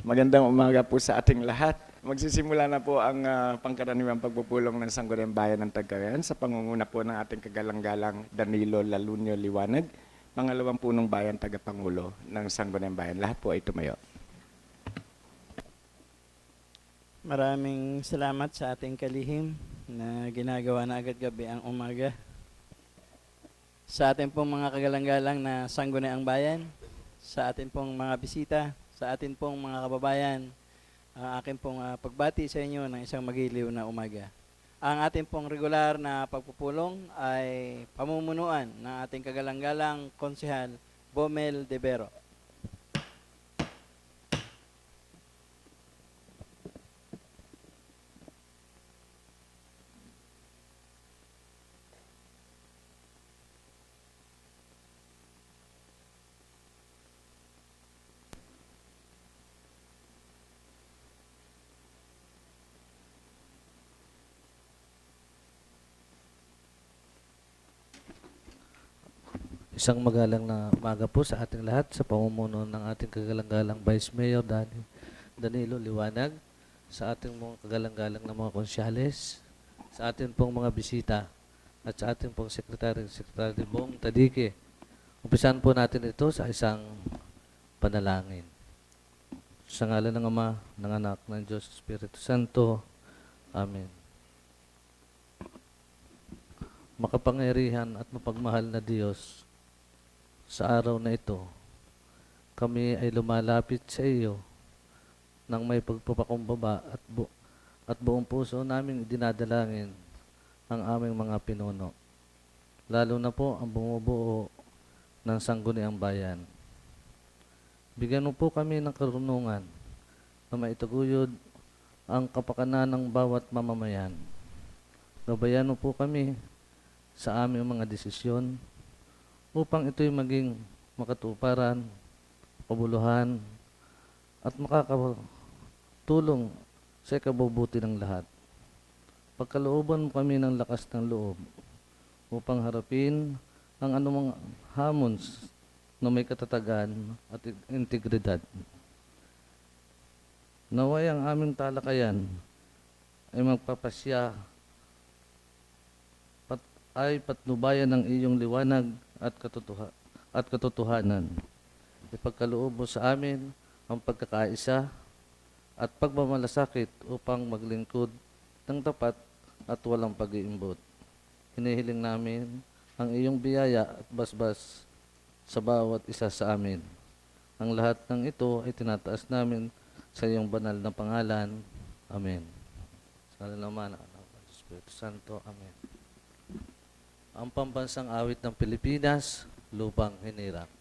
Magandang umaga po sa ating lahat. Magsisimula na po ang pangkaraniwang pagpupulong ng Sangguniang Bayan ng Tagkayan sa pangunguna po ng ating kagalang-galang Danilo Lalunio Liwanag, pangalawang punong bayan tagapangulo ng Sangguniang Bayan. Lahat po ay tumayo. Maraming salamat sa ating kalihim na ginagawa na agad gabi ang umaga. Sa ating pong mga kagalang-galang na Sangguniang Bayan, sa ating pong mga bisita, sa ating pong mga kababayan, aking pong pagbati sa inyo ng isang magiliw na umaga. Ang ating pong regular na pagpupulong ay pamumunuan ng ating kagalang-galang konsehal Bomel Devero. Isang magalang na umaga po sa ating lahat sa pamumuno ng ating kagalang-galang Vice Mayor Danilo Liwanag, sa ating mga kagalang-galang na mga konsyales, sa ating pong mga bisita, at sa ating pong Secretary Bong Tadike. Umpisahan po natin ito sa isang panalangin. Sa ngalan ng Ama, ng Anak, ng Diyos, Espiritu Santo. Amen. Makapangyarihan at mapagmahal na Diyos, sa araw na ito, kami ay lumalapit sa iyo nang may pagpapakumbaba at buong puso naming dinadalangin ang aming mga pinuno, lalo na po ang bumubuo ng Sangguniang Bayan. Bigyan mo po kami ng karunungan na maitaguyod ang kapakanan ng bawat mamamayan. Gabayan mo po kami sa aming mga desisyon upang ito'y maging makatuparan, kabuluhan, at makakatulong sa ikabubuti ng lahat. Pagkalooban mo kami ng lakas ng loob upang harapin ang anumang hamon na may katatagan at integridad. Naway ang aming talakayan ay magpapasya ay patnubayan ng iyong liwanag at katotohanan. Ipagkaloob mo sa amin ang pagkakaisa at pagmamalasakit upang maglingkod ng tapat at walang pag-iimbot. Hinihiling namin ang iyong biyaya at basbas sa bawat isa sa amin. Ang lahat ng ito ay tinataas namin sa iyong banal na pangalan. Amen. Sa ngalan ng Ama, ng Anak, ng Espiritu Santo. Amen. Ang pambansang awit ng Pilipinas, Lupang Hinirang.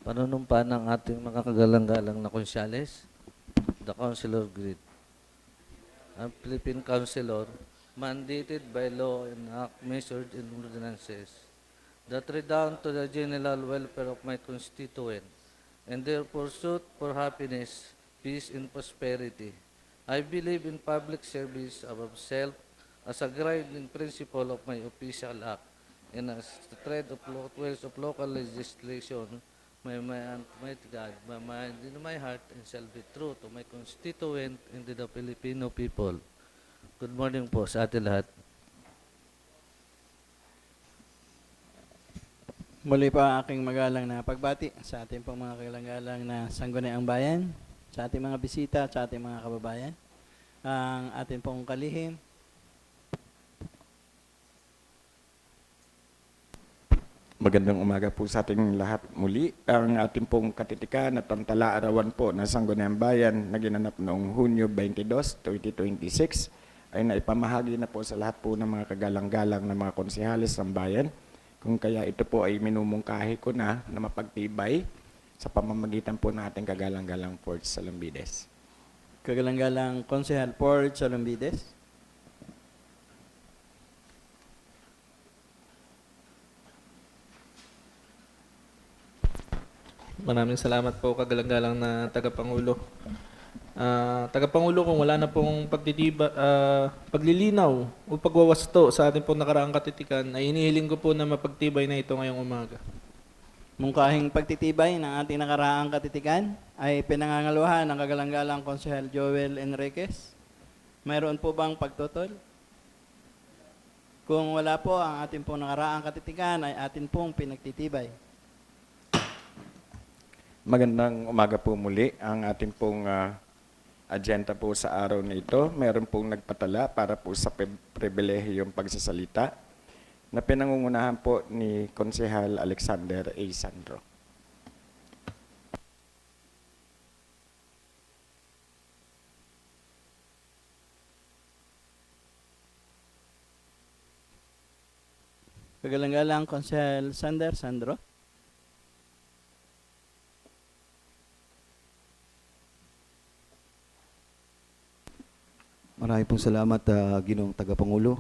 Panunumpa ng ating mga kagalang-galang na konsyales, the Councilor Grid. Ang Philippine Councilor, mandated by law and act measured in ordinances, that redound to the general welfare of my constituent, and their pursuit for happiness, peace, and prosperity. I believe in public service above self as a guiding principle of my official act, and as the thread of local legislation my Almighty God, my mind and my heart, and shall be true to my constituent and to the Filipino people. Good morning po sa atin lahat. Muli pa ang aking magalang na pagbati sa ating pong mga kagalang-galang na sangguniang bayan, sa ating mga bisita, sa ating mga kababayan. Ang ating pong kalihim, Magandang umaga po sa ating lahat muli. Ang ating pong katitikan at tantala-arawan po ng Sangguniang Bayan na ginanap noong Hunyo 22, 2026 ay naipamahagi na po sa lahat po ng mga kagalang-galang ng mga konsehalis ng bayan. Kung kaya ito po ay minumungkahi ko na mapagtibay sa pamamagitan po ng ating kagalang-galang Fort Salambides. kagalang-galang Konsehal Port Salambides. Maraming salamat po kagalang-galang na tagapangulo. Tagapangulo, kung wala na pong paglilinaw o pagwawasto sa ating pong nakaraang katitikan, ay inihiling ko po na mapagtibay na ito ngayong umaga. Mungkahing pagtitibay ng ating nakaraang katitikan ay pinangangaluhan ng kagalang-galang Konsehal Joel Enriquez. Mayroon po bang pagtutol? Kung wala po, ang ating pong nakaraang katitikan ay atin pong pinagtitibay. Magandang umaga po muli. Ang ating pong agenda po sa araw na ito, meron pong nagpatala para po sa pribilehiyong pagsasalita na pinangungunahan po ni Konsehal Alexander A. Sandro. Kagalang-galang Konsehal Sandro. Maraming pong salamat, Ginoong Tagapangulo.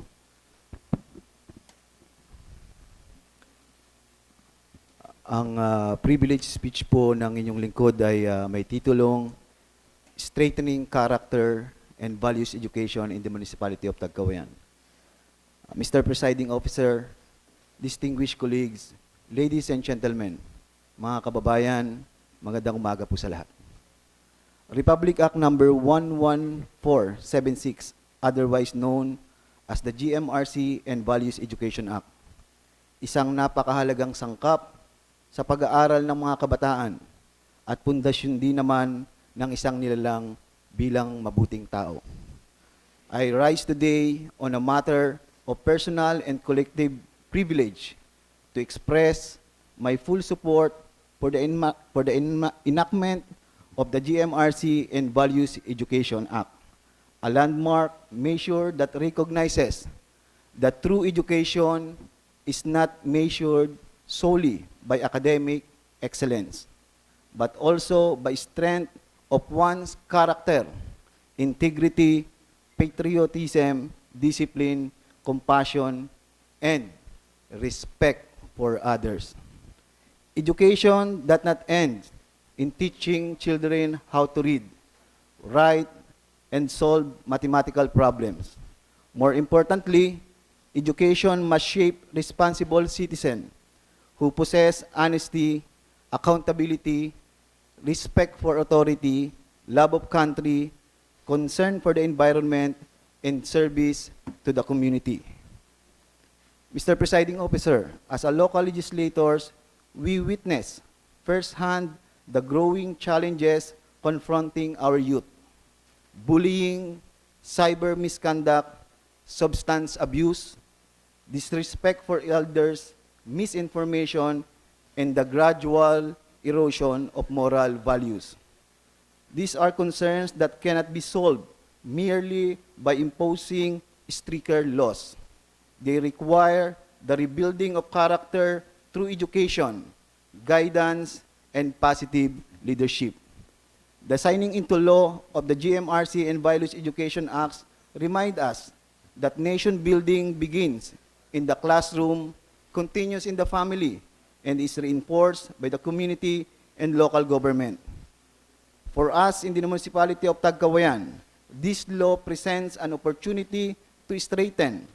Ang privilege speech po ng inyong lingkod ay may titulong Strengthening Character and Values Education in the Municipality of Tagkawayan. Mr. Presiding Officer, distinguished colleagues, ladies and gentlemen, mga kababayan, magandang umaga po sa lahat. Republic Act number 11476, otherwise known as the GMRC and Values Education Act. Isang napakahalagang sangkap sa pag-aaral ng mga kabataan at pundasyon din naman ng isang nilalang bilang mabuting tao. I rise today on a matter of personal and collective privilege to express my full support for the enactment of the GMRC and Values Education Act, a landmark measure that recognizes that true education is not measured solely by academic excellence, but also by strength of one's character, integrity, patriotism, discipline, compassion, and respect for others. Education does not end in teaching children how to read, write, and solve mathematical problems. More importantly, education must shape responsible citizens who possess honesty, accountability, respect for authority, love of country, concern for the environment, and service to the community. Mr. Presiding Officer, as a local legislators, we witness firsthand the growing challenges confronting our youth: bullying, cyber misconduct, substance abuse, disrespect for elders, misinformation, and the gradual erosion of moral values. These are concerns that cannot be solved merely by imposing stricter laws. They require the rebuilding of character through education, guidance, and positive leadership. The signing into law of the GMRC and Values Education Acts remind us that nation building begins in the classroom, continues in the family, and is reinforced by the community and local government. For us in the municipality of Tagkawayan, this law presents an opportunity to strengthen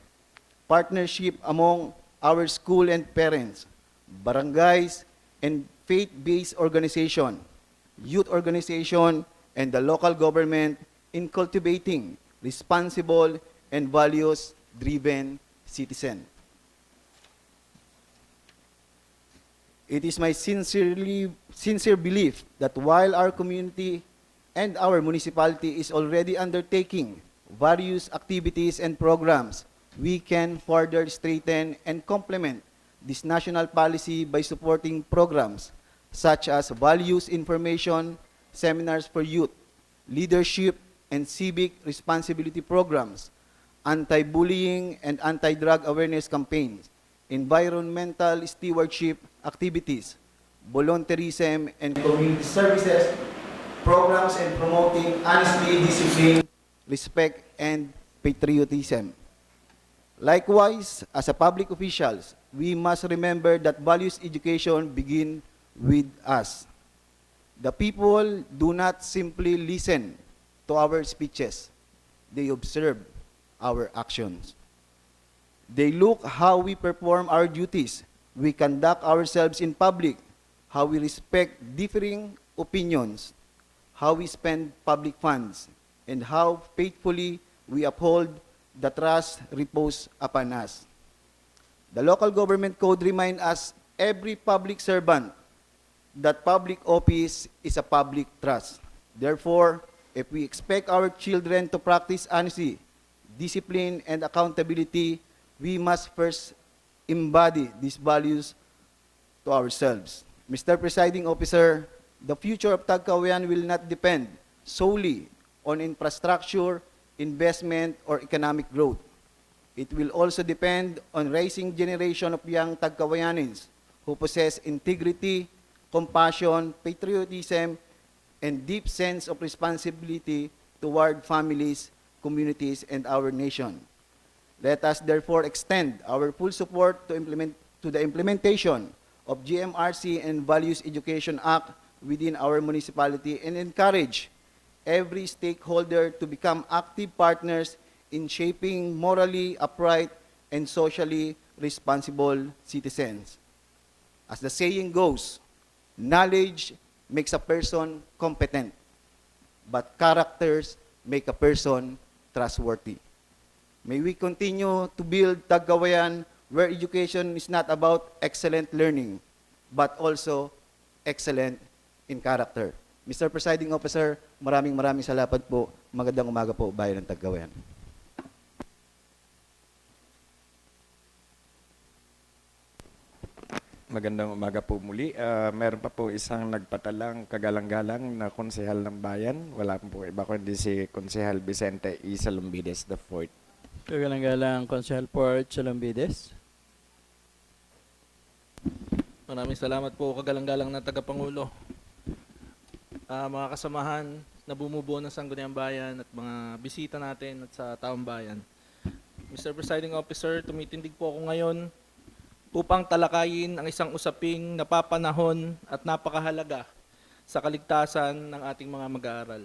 partnership among our school and parents, barangays, and faith-based organization, youth organization, and the local government in cultivating responsible and values-driven citizen. It is my sincere belief that while our community and our municipality is already undertaking various activities and programs, we can further strengthen and complement this national policy by supporting programs such as values information, seminars for youth, leadership and civic responsibility programs, anti-bullying and anti-drug awareness campaigns, environmental stewardship activities, volunteerism and community services, programs and promoting honesty, discipline, respect, and patriotism. Likewise, as a public officials, we must remember that values education begin with us. The people do not simply listen to our speeches, they observe our actions. They look how we perform our duties, we conduct ourselves in public, how we respect differing opinions, how we spend public funds, and how faithfully we uphold the trust reposed upon us. The local government code reminds us, every public servant, that public office is a public trust. Therefore, if we expect our children to practice honesty, discipline, and accountability, we must first embody these values to ourselves. Mr. Presiding Officer, the future of Tagkawayan will not depend solely on infrastructure, investment, or economic growth. It will also depend on raising generation of young Tagkawayanins who possess integrity, compassion, patriotism, and deep sense of responsibility toward families, communities, and our nation. Let us therefore extend our full support to the implementation of GMRC and Values Education Act within our municipality and encourage every stakeholder to become active partners in shaping morally upright and socially responsible citizens. As the saying goes, knowledge makes a person competent, but characters make a person trustworthy. May we continue to build Tagkawayan where education is not about excellent learning, but also excellent in character. Mr. Presiding Officer, maraming salamat po. Magandang umaga po, bayan ng Tagkawayan. Magandang umaga po muli. Meron pa po isang nagpatalang kagalang-galang na konsehal ng bayan. Wala po iba kundi si Konsehal Vicente E. Salumbides IV. Kagalang-galang Konsehal Port Salumbides. Maraming salamat po, kagalang-galang na tagapangulo. Mga kasamahan na bumubuo ng Sangguniang Bayan at mga bisita natin at sa taong bayan. Mr. Presiding Officer, tumitindig po ako ngayon upang talakayin ang isang usaping napapanahon at napakahalaga sa kaligtasan ng ating mga mag-aaral.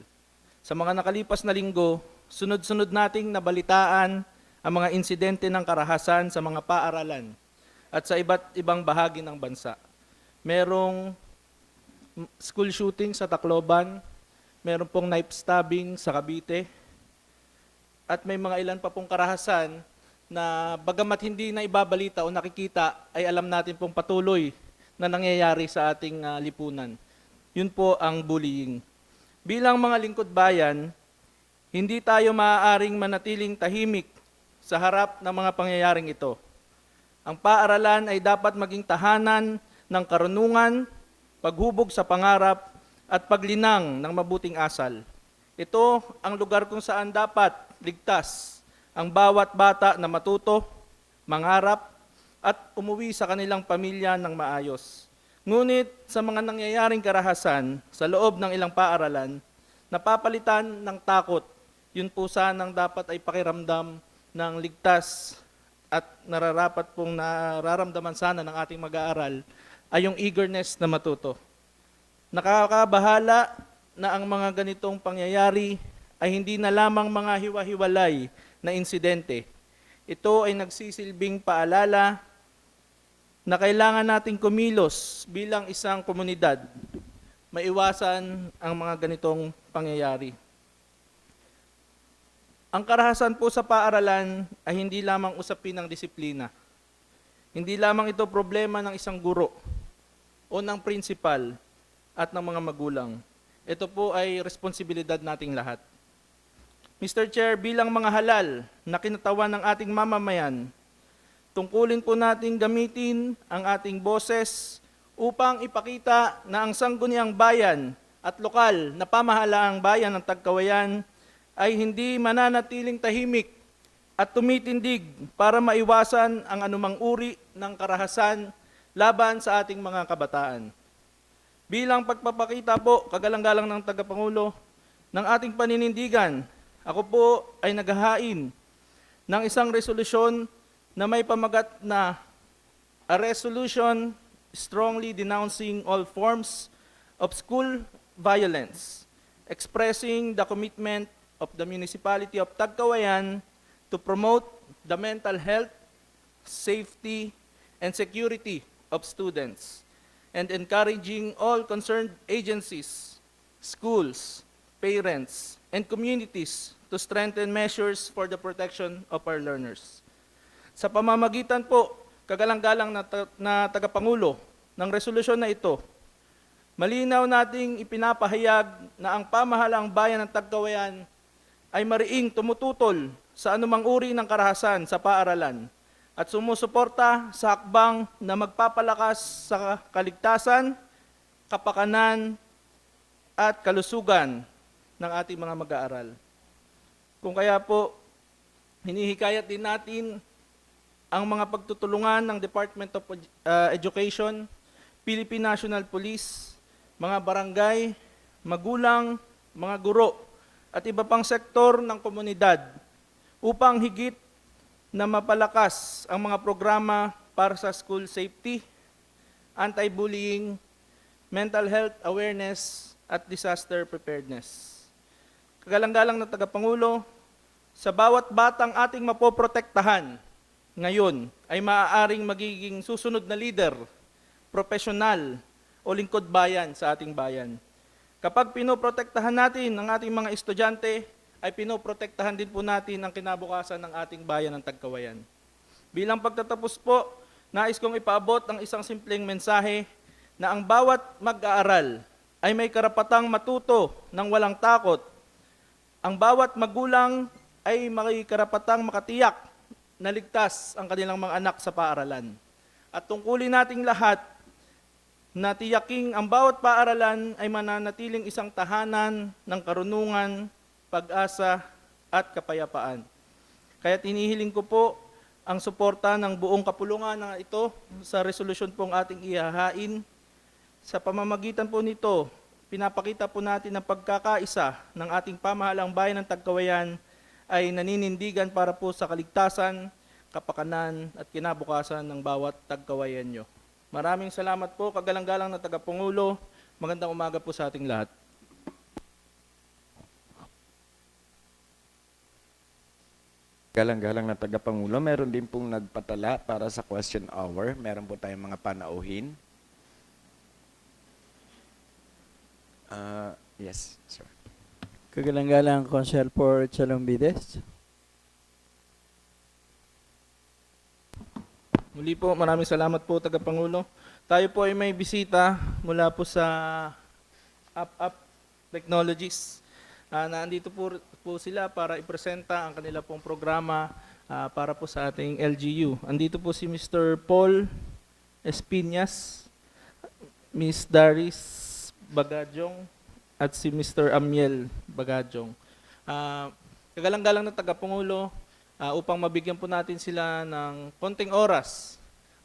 Sa mga nakalipas na linggo, sunod-sunod nating nabalitaan ang mga insidente ng karahasan sa mga paaralan at sa iba't ibang bahagi ng bansa. Merong school shooting sa Tacloban, meron pong knife stabbing sa Cavite, at may mga ilan pa pong karahasan na bagamat hindi na ibabalita o nakikita, ay alam natin pong patuloy na nangyayari sa ating lipunan. Yun po ang bullying. Bilang mga lingkod bayan, hindi tayo maaaring manatiling tahimik sa harap ng mga pangyayaring ito. Ang paaralan ay dapat maging tahanan ng karunungan, paghubog sa pangarap, at paglinang ng mabuting asal. Ito ang lugar kung saan dapat ligtas ang bawat bata na matuto, mangarap, at umuwi sa kanilang pamilya ng maayos. Ngunit sa mga nangyayaring karahasan sa loob ng ilang paaralan, napapalitan ng takot. Yun po sanang dapat ay pakiramdam ng ligtas at nararapat pong nararamdaman sana ng ating mag-aaral ay yung eagerness na matuto. Nakakabahala na ang mga ganitong pangyayari ay hindi na lamang mga hiwa-hiwalay na insidente. Ito ay nagsisilbing paalala na kailangan nating kumilos bilang isang komunidad, maiwasan ang mga ganitong pangyayari. Ang karahasan po sa paaralan ay hindi lamang usapin ng disiplina. Hindi lamang ito problema ng isang guro o ng principal at ng mga magulang. Ito po ay responsibilidad nating lahat. Mr. Chair, bilang mga halal na kinatawan ng ating mamamayan, tungkulin po nating gamitin ang ating boses upang ipakita na ang sangguniang bayan at lokal na pamahalaang bayan ng Tagkawayan ay hindi mananatiling tahimik at tumitindig para maiwasan ang anumang uri ng karahasan laban sa ating mga kabataan. Bilang pagpapakita po, kagalang-galang ng Tagapangulo, ng ating paninindigan, ako po ay naghahain ng isang resolusyon na may pamagat na a resolution strongly denouncing all forms of school violence, expressing the commitment of the municipality of Tagkawayan to promote the mental health, safety, and security of students, and encouraging all concerned agencies, schools, parents, and communities to strengthen measures for the protection of our learners. Sa pamamagitan po, kagalang-galang na Tagapangulo, ng resolusyon na ito, malinaw nating ipinapahayag na ang pamahalaang bayan ng Tagkawayan ay mariing tumututol sa anumang uri ng karahasan sa paaralan at sumusuporta sa hakbang na magpapalakas sa kaligtasan, kapakanan, at kalusugan ng ating mga mag-aaral. Kung kaya po, hinihikayat din natin ang mga pagtutulungan ng Department of Education, Philippine National Police, mga barangay, magulang, mga guro, at iba pang sektor ng komunidad upang higit na mapalakas ang mga programa para sa school safety, anti-bullying, mental health awareness, at disaster preparedness. Kagalang-galang na Tagapangulo, sa bawat batang ating mapoprotektahan ngayon ay maaaring magiging susunod na leader, profesional o lingkod bayan sa ating bayan. Kapag pinoprotektahan natin ang ating mga estudyante, ay pinoprotektahan din po natin ang kinabukasan ng ating bayan ng Tagkawayan. Bilang pagtatapos po, nais kong ipaabot ang isang simpleng mensahe na ang bawat mag-aaral ay may karapatang matuto ng walang takot. Ang bawat magulang ay may karapatang makatiyak na ligtas ang kanilang mga anak sa paaralan. At tungkulin nating lahat na tiyaking ang bawat paaralan ay mananatiling isang tahanan ng karunungan, pag-asa, at kapayapaan. Kaya tinihiling ko po ang suporta ng buong kapulungan na ito sa resolusyon pong ating ihahain. Sa pamamagitan po nito, pinapakita po natin ang pagkakaisa ng ating pamahalang bayan ng Tagkawayan ay naninindigan para po sa kaligtasan, kapakanan, at kinabukasan ng bawat Tagkawayanyo. Maraming salamat po, kagalang-galang na Tagapangulo. Magandang umaga po sa ating lahat. Galang-galang na Tagapangulo, meron din pong nagpatala para sa question hour. Meron po tayong mga panauhin. Yes, sir. Kagalang-galang Council for Chalombides. Muli po, maraming salamat po, Tagapangulo. Tayo po ay may bisita mula po sa UpUp Technologies. Nandito po sila para ipresenta ang kanila pong programa para po sa ating LGU. Andito po si Mr. Paul Espinas, Ms. Daris Bagadjong, at si Mr. Amiel Bagadjong. Kagalang-galang na Tagapangulo, upang mabigyan po natin sila ng konting oras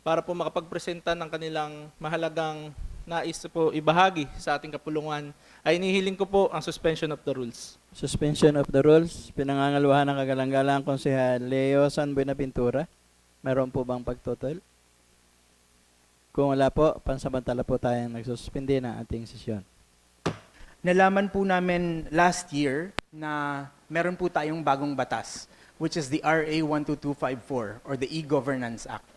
para po makapagpresenta ng kanilang mahalagang nais po ibahagi sa ating kapulungan, ay inihiling ko po ang suspension of the rules. Suspension of the rules. Pinangangaluhan ng kagalang-galang Konsehal Leo San Buenaventura. Meron po bang pagtutol? Kung wala po, pansamantala po tayong nagsuspindi ng ating sesyon. Nalaman po namin last year na meron po tayong bagong batas, which is the RA 12254 or the E-Governance Act.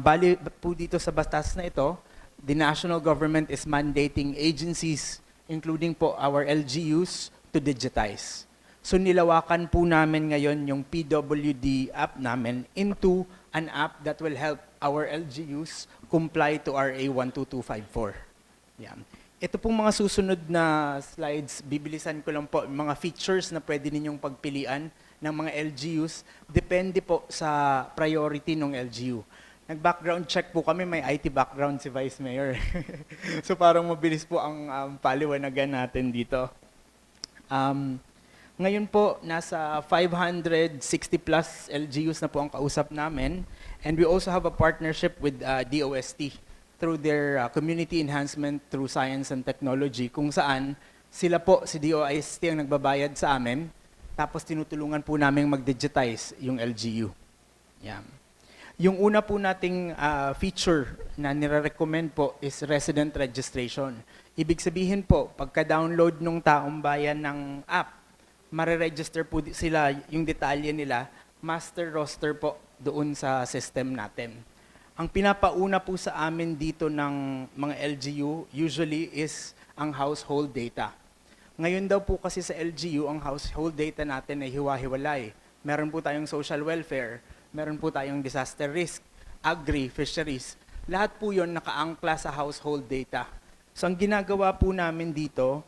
Bali po dito sa batas na ito, the national government is mandating agencies, including po our LGUs, to digitize. So nilawakan po namin ngayon yung PWD app namin into an app that will help our LGUs comply to RA 12254. Yan. Ito pong mga susunod na slides, bibilisan ko lang po mga features na pwede ninyong pagpilian ng mga LGUs. Depende po sa priority ng LGU. Nag-background check po kami, may IT background si Vice Mayor. So parang mabilis po ang paliwanagan natin dito. Ngayon po, nasa 560 plus LGUs na po ang kausap namin. And we also have a partnership with DOST through their community enhancement through science and technology, kung saan sila po, si DOST ang nagbabayad sa amin, tapos tinutulungan po namin mag-digitize yung LGU. Yan. Yung una po nating feature na nire-recommend po is resident registration. Ibig sabihin po, pagka-download ng taong bayan ng app, mare-register po sila yung detalye nila, master roster po doon sa system natin. Ang pinapauna po sa amin dito ng mga LGU usually is ang household data. Ngayon daw po kasi sa LGU, ang household data natin ay hiwa-hiwalay. Meron po tayong social welfare, meron po tayong disaster risk, agri, fisheries. Lahat po yon nakaangkla sa household data. So ang ginagawa po namin dito,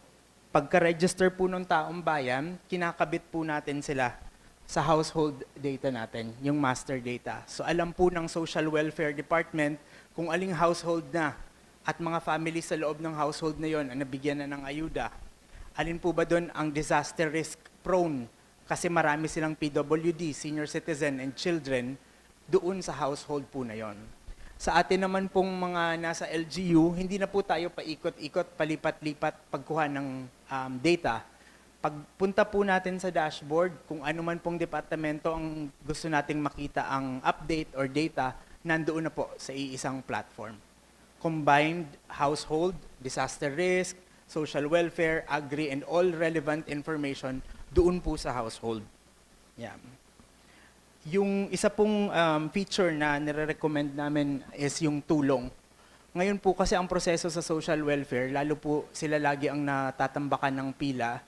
pagka-register po ng taong bayan, kinakabit po natin sila sa household data natin, yung master data. So alam po ng Social Welfare Department kung aling household na at mga family sa loob ng household na yon ang nabigyan na ng ayuda. Alin po ba doon ang disaster risk prone? Kasi marami silang PWD, senior citizen and children, doon sa household po na yon. Sa atin naman pong mga nasa LGU, hindi na po tayo paikot-ikot, palipat-lipat pagkuha ng data. Pagpunta po natin sa dashboard, kung ano man pong departamento ang gusto nating makita ang update or data, nandoon na po sa iisang platform. Combined household, disaster risk, social welfare, agri, and all relevant information doon po sa household. Yeah. Yung isa pong feature na nire-recommend namin is yung tulong. Ngayon po kasi ang proseso sa social welfare, lalo po sila lagi ang natatambakan ng pila,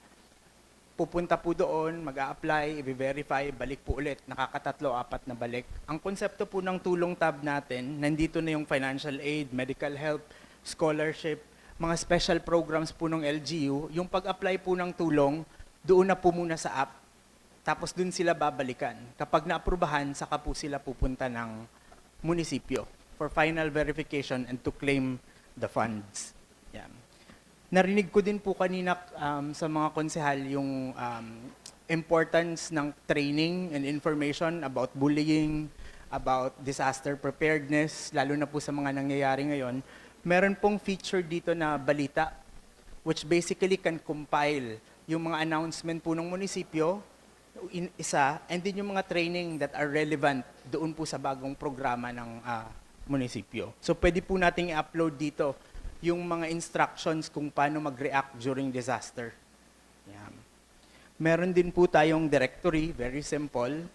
pupunta po doon, mag-a-apply, i-verify, balik po ulit. Nakakatatlo, 4 na balik. Ang konsepto po ng tulong tab natin, nandito na yung financial aid, medical help, scholarship, mga special programs po ng LGU. Yung pag-apply po ng tulong, doon na po muna sa app. Tapos doon sila babalikan. Kapag naaprubahan, saka po sila pupunta ng munisipyo for final verification and to claim the funds. Yan. Narinig ko din po kanina sa mga konsehal yung importance ng training and information about bullying, about disaster preparedness, lalo na po sa mga nangyayari ngayon. Meron pong feature dito na balita, which basically can compile yung mga announcement po ng munisipyo, isa, and din yung mga training that are relevant doon po sa bagong programa ng munisipyo. So pwede po nating i-upload dito yung mga instructions kung paano mag-react during disaster. Yan. Meron din po tayong directory, very simple.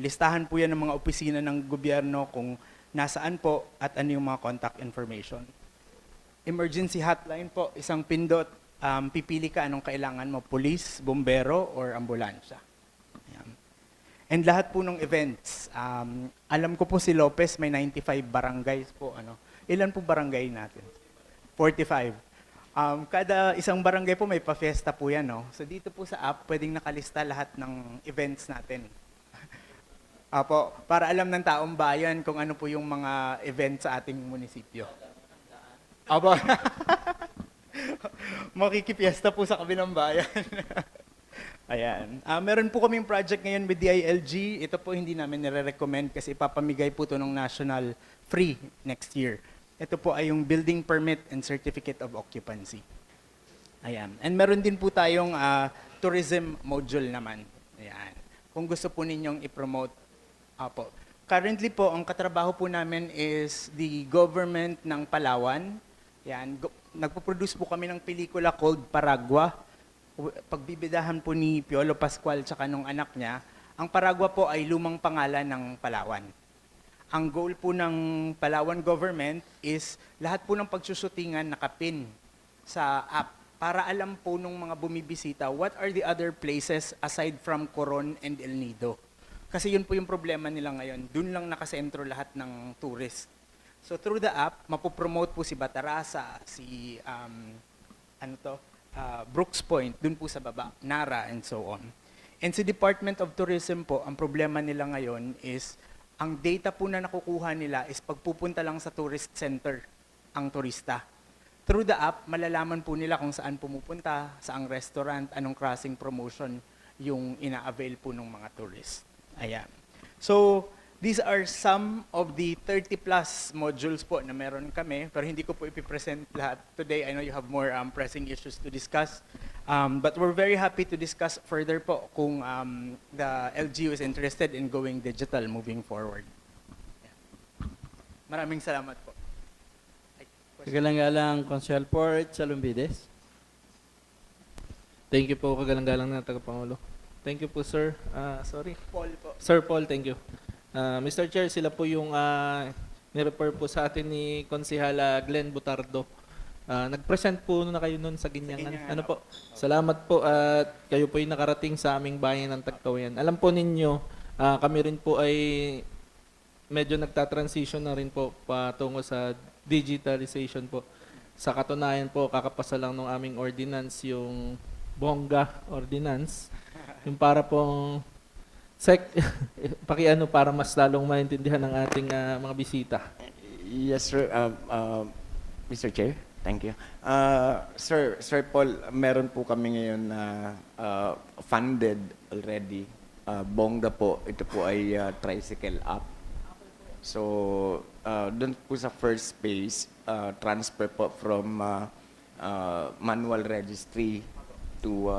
Listahan po yan ng mga opisina ng gobyerno kung nasaan po at ano yung mga contact information. Emergency hotline po, isang pindot, pipili ka anong kailangan mo, police, bombero, or ambulansya. Yan. And lahat po ng events, alam ko po si Lopez may 95 barangays po. Ilan po barangay natin? 45. Kada isang barangay po may pa-fiesta po yan. No? So dito po sa app, pwedeng nakalista lahat ng events natin. Apo, para alam ng taong bayan kung ano po yung mga events sa ating munisipyo. Apo. Makikipiesta po sa kabilang bayan. Ayan. Meron po kaming project ngayon with DILG. Ito po hindi namin nire-recommend kasi ipapamigay po ito ng national free next year. Ito po ay yung building permit and certificate of occupancy. Ayan. And meron din po tayong tourism module naman. Ayan. Kung gusto po ninyong i-promote. Apo. Currently po, ang katrabaho po namin is the government ng Palawan. Ayan. Nagpo-produce po kami ng pelikula called Paragua. Pagbibidahan po ni Piolo Pascual tsaka nung anak niya, ang Paragua po ay lumang pangalan ng Palawan. Ang goal po ng Palawan government is lahat po ng pagsusutingan nakapin sa app para alam po nung mga bumibisita what are the other places aside from Coron and El Nido. Kasi yun po yung problema nila ngayon. Doon lang nakasentro lahat ng tourist. So through the app, mapopromote po si Batarasa, si Brooks Point, doon po sa baba, Nara, and so on. And sa Department of Tourism po, ang problema nila ngayon is, ang data po na nakukuha nila is pagpupunta lang sa tourist center ang turista. Through the app, malalaman po nila kung saan pumupunta, saang restaurant, anong crossing promotion yung ina-avail po ng mga tourist. Ayan. So, these are some of the 30 plus modules po na meron kami, pero hindi ko po ipipresent lahat today. I know you have more pressing issues to discuss. But we're very happy to discuss further po kung the LGU is interested in going digital moving forward. Maraming salamat po. Kagalang-galang Consul Port Salumbides. Thank you po, kagalang-galang na tagapangulo. Thank you po, sir. Sorry. Paul po. Sir Paul, thank you. Mr. Chair, sila po yung nirefer po sa atin ni Konsihala Glenn Butardo. Nag-present po na kayo nun sa Ginyangan. Ginyangan, Ano po? Salamat po at kayo po yung nakarating sa aming bayan ng Tagkawayan. Alam po ninyo, kami rin po ay medyo nagta-transition na rin po patungo sa digitalization po. Sa katunayan po, kakapasa lang ng aming ordinance, yung Bongga Ordinance. Yung para pong pakiano para mas lalong maintindihan ng ating mga bisita. Yes, sir. Mr. Chair, thank you. Sir Paul, meron po kami ngayon na funded already. Bongga po, ito po ay tricycle app. So, doon po sa first phase, transfer po from manual registry to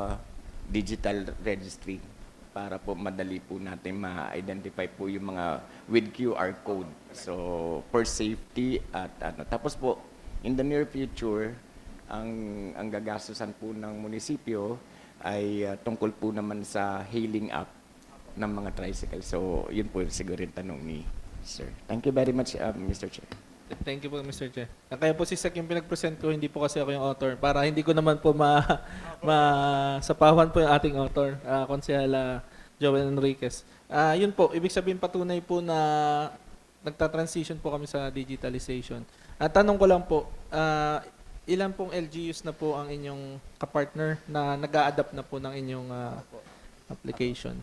digital registry para po madali po natin ma-identify po yung mga with QR code. So, for safety at ano. Tapos po, in the near future, ang gagastusan po ng munisipyo ay tungkol po naman sa hailing app ng mga tricycle. So, yun po siguro yung tanong ni Sir. Thank you very much, Mr. Chair. Thank you po, Mr. Chair. Kaya po si Sek yung pinag-present ko, hindi po kasi ako yung author. Para hindi ko naman po masapawan po yung ating author, Konsehala Joel Enriquez. Yun po, ibig sabihin patunay po na nagta-transition po kami sa digitalization. At tanong ko lang po, ilan pong LGUs na po ang inyong kapartner na nag-a-adapt na po ng inyong application?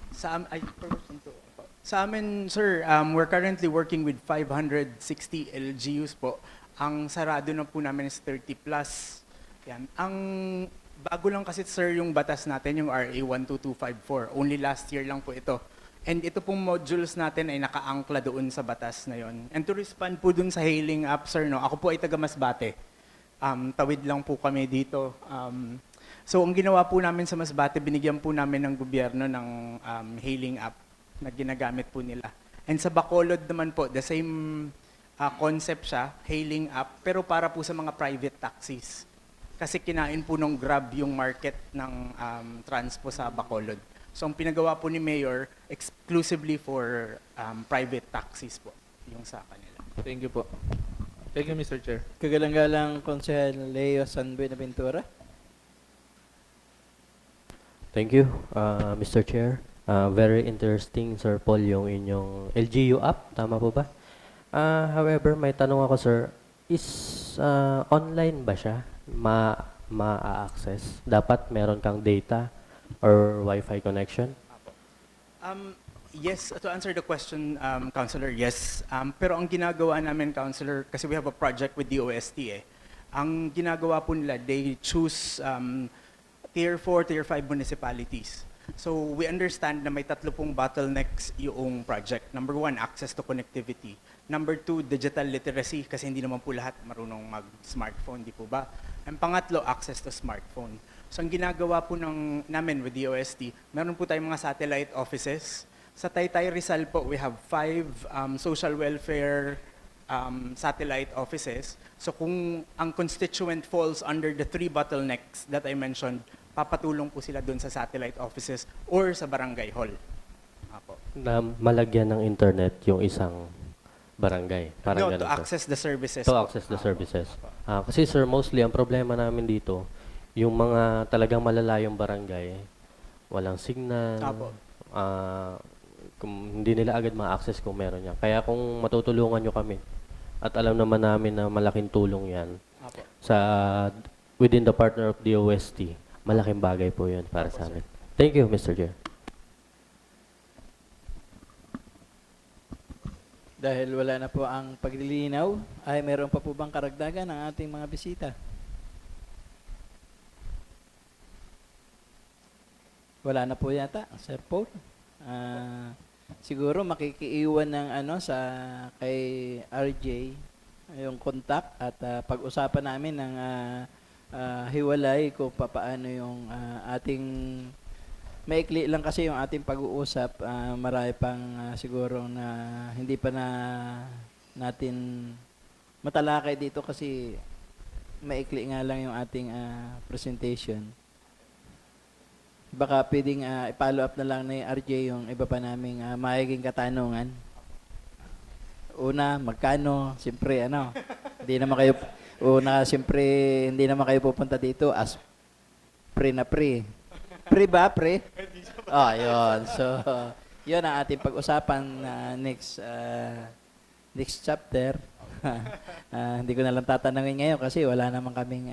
Sa amin, sir, we're currently working with 560 LGUs po. Ang sarado na po namin is 30 plus. Yan. Ang bago lang kasi, sir, yung batas natin, yung RA 12254. Only last year lang po ito. And ito pong modules natin ay nakaangkla doon sa batas na yon. And to respond po dun sa hailing app, sir, no, ako po ay taga Masbate. Tawid lang po kami dito. So ang ginawa po namin sa Masbate, binigyan po namin ng gobyerno ng hailing app na ginagamit po nila. And sa Bacolod naman po, the same concept siya, hailing app, pero para po sa mga private taxis. Kasi kinain po ng Grab yung market ng transpo sa Bacolod. So ang pinagawa po ni Mayor, exclusively for private taxis po, yung sa kanila. Thank you po. Thank you, Mr. Chair. Kagalang-galang Consul Leo San Buenaventura. Thank you, Mr. Chair. Very interesting, Sir Paul, yung inyong LGU app. Tama po ba? However, may tanong ako, sir. Is online ba siya? Ma-access? Dapat meron kang data or Wi-Fi connection? Yes, to answer the question, Councilor, yes. Pero ang ginagawa namin, Councilor, kasi we have a project with DOST ang ginagawa po nila, they choose Tier 4, Tier 5 municipalities. So we understand na may tatlo pong bottlenecks yung project. Number 1, access to connectivity. Number 2, digital literacy, kasi hindi naman po lahat marunong mag-smartphone, di po ba? Ang pangatlo, access to smartphone. So ang ginagawa po namin with DOST, meron po tayong mga satellite offices. Sa Taytay Rizal po, we have 5 social welfare satellite offices. So kung ang constituent falls under the 3 bottlenecks that I mentioned, papatulong po sila doon sa satellite offices or sa barangay hall. Apo. Na malagyan ng internet yung isang barangay. Parang No, to ganun po. access the services. To po. access the services. Kasi sir, mostly ang problema namin dito, yung mga talagang malalayong barangay, walang signal, Apo. kung hindi nila agad ma-access kung meron yan. Kaya kung matutulungan nyo kami, at alam naman namin na malaking tulong yan, Apo. sa within the partner of the OST, malaking bagay po yun para sa amin. Thank you, Mr. Chair. Dahil wala na po ang paglilinaw, ay meron pa po bang karagdagan ng ating mga bisita? Wala na po yata, Sir Paul. Siguro makikiiwan ng sa kay RJ yung contact at pag-usapan namin ng hiwalay kung paano yung ating maikli lang kasi yung ating pag-uusap, marami pang siguro na hindi pa na natin matalakay dito kasi maikli nga lang yung ating presentation. Baka pwedeng i-follow up na lang ni RJ yung iba pa naming maiging katanungan. Una, magkano? Siyempre, hindi naman kayo, siyempre, hindi naman kayo pupunta dito as pre na pre. Pre ba, pre? Oh, yun. So, yun ang ating pag-usapan next chapter. Hindi ko na lang tatanungin ngayon kasi wala naman kaming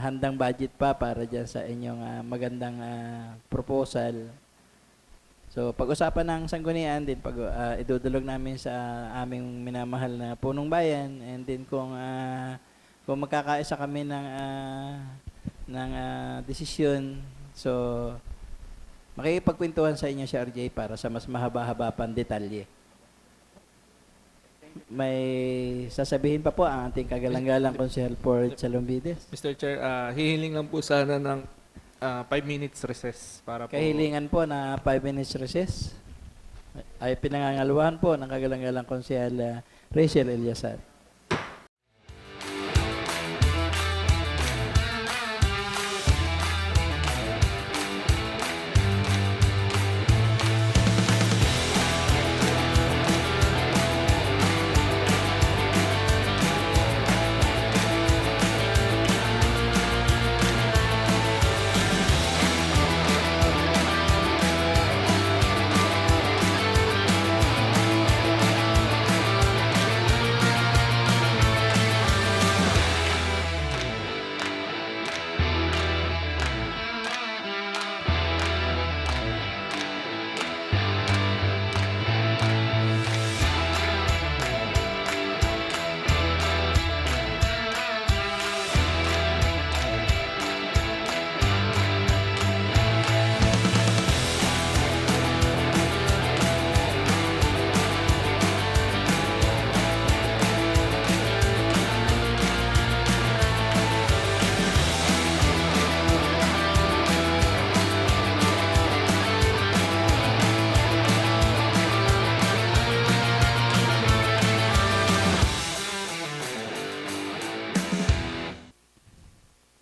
handang budget pa para dyan sa inyong magandang proposal. So, pag-usapan ng sanggunian din, idudulog namin sa aming minamahal na punong bayan, and then kung magkakaisa kami ng desisyon, so makikipagkwentuhan sa inyo si RJ para sa mas mahaba-haba pang detalye. May sasabihin pa po ang ating kagalang-galang Konsehal Port Salombides. Mr. Chair, hihiling lang po sana ng 5 minutes recess para po. Kahilingan po na 5 minutes recess ay pinangangaluhan po ng kagalang-galang Konsehal Rachel Eliasar.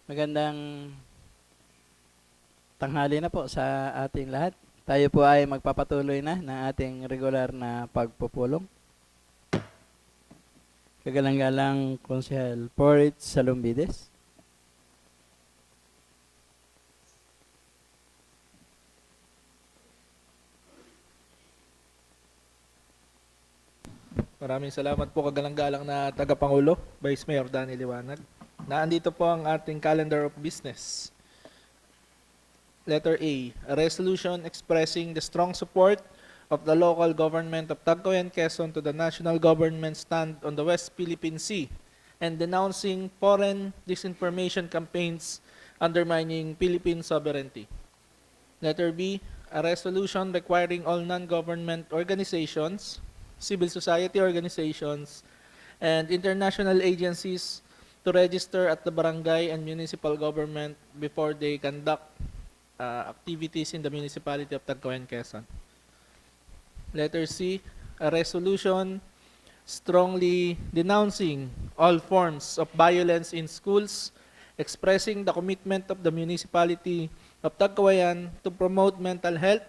Magandang tanghali na po sa ating lahat. Tayo po ay magpapatuloy na ng ating regular na pagpupulong. Kagalang-galang Konsehal Port Salombides. Maraming salamat po kagalang-galang na tagapangulo, Vice Mayor Danny Liwanag. Naandito po ang ating calendar of business. Letter A resolution expressing the strong support of the local government of Tagkoy and Quezon to the national government stand on the West Philippine Sea and denouncing foreign disinformation campaigns undermining Philippine sovereignty. Letter B a resolution requiring all non-government organizations, civil society organizations, and international agencies to register at the barangay and municipal government before they conduct activities in the municipality of Tagkoy and Quezon. Letter C, a resolution strongly denouncing all forms of violence in schools, expressing the commitment of the municipality of Tagkawayan to promote mental health,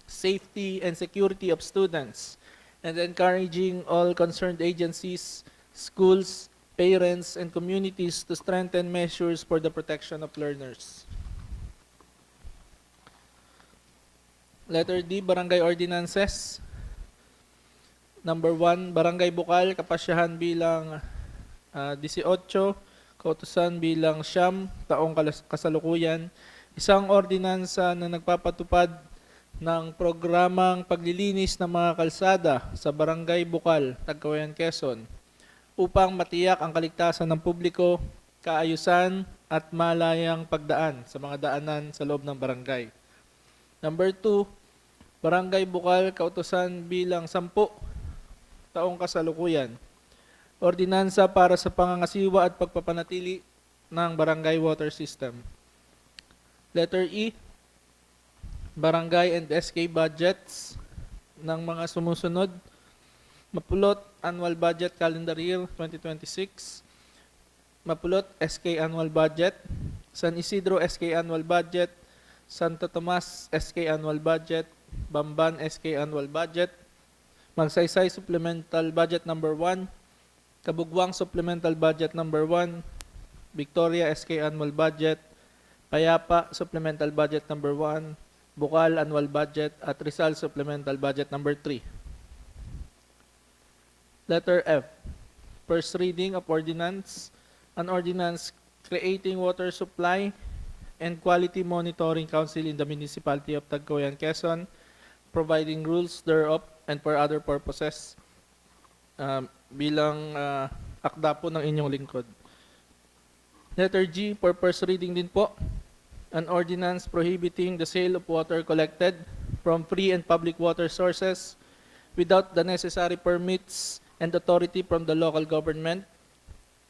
safety, and security of students, and encouraging all concerned agencies, schools, parents, and communities to strengthen measures for the protection of learners. Letter D, Barangay Ordinances. Number 1, Barangay Bukal, kapasyahan bilang 18, kautusan bilang taong kasalukuyan. Isang ordinansa na nagpapatupad ng programang paglilinis ng mga kalsada sa Barangay Bukal, Tagkawayan, Quezon, upang matiyak ang kaligtasan ng publiko, kaayusan at malayang pagdaan sa mga daanan sa loob ng barangay. Number 2, Barangay Bukal, kautusan bilang 10, taong kasalukuyan. Ordinansa para sa pangangasiwa at pagpapanatili ng barangay water system. Letter E, barangay and SK budgets ng mga sumusunod. Mapulot Annual Budget Calendar Year 2026. Mapulot SK Annual Budget. San Isidro SK Annual Budget. Santo Tomas SK Annual Budget. Bamban SK Annual Budget. Magsaysay Supplemental Budget Number 1, Kabugwang Supplemental Budget Number 1, Victoria SK Annual Budget, Payapa Supplemental Budget Number 1, Bukal Annual Budget, at Rizal Supplemental Budget Number 3. Letter F, first reading of ordinance, an ordinance creating water supply and quality monitoring council in the municipality of Tagkawayan, Quezon, providing rules thereof and for other purposes, bilang akda po ng inyong lingkod. Letter G, for first reading din po, an ordinance prohibiting the sale of water collected from free and public water sources without the necessary permits and authority from the local government.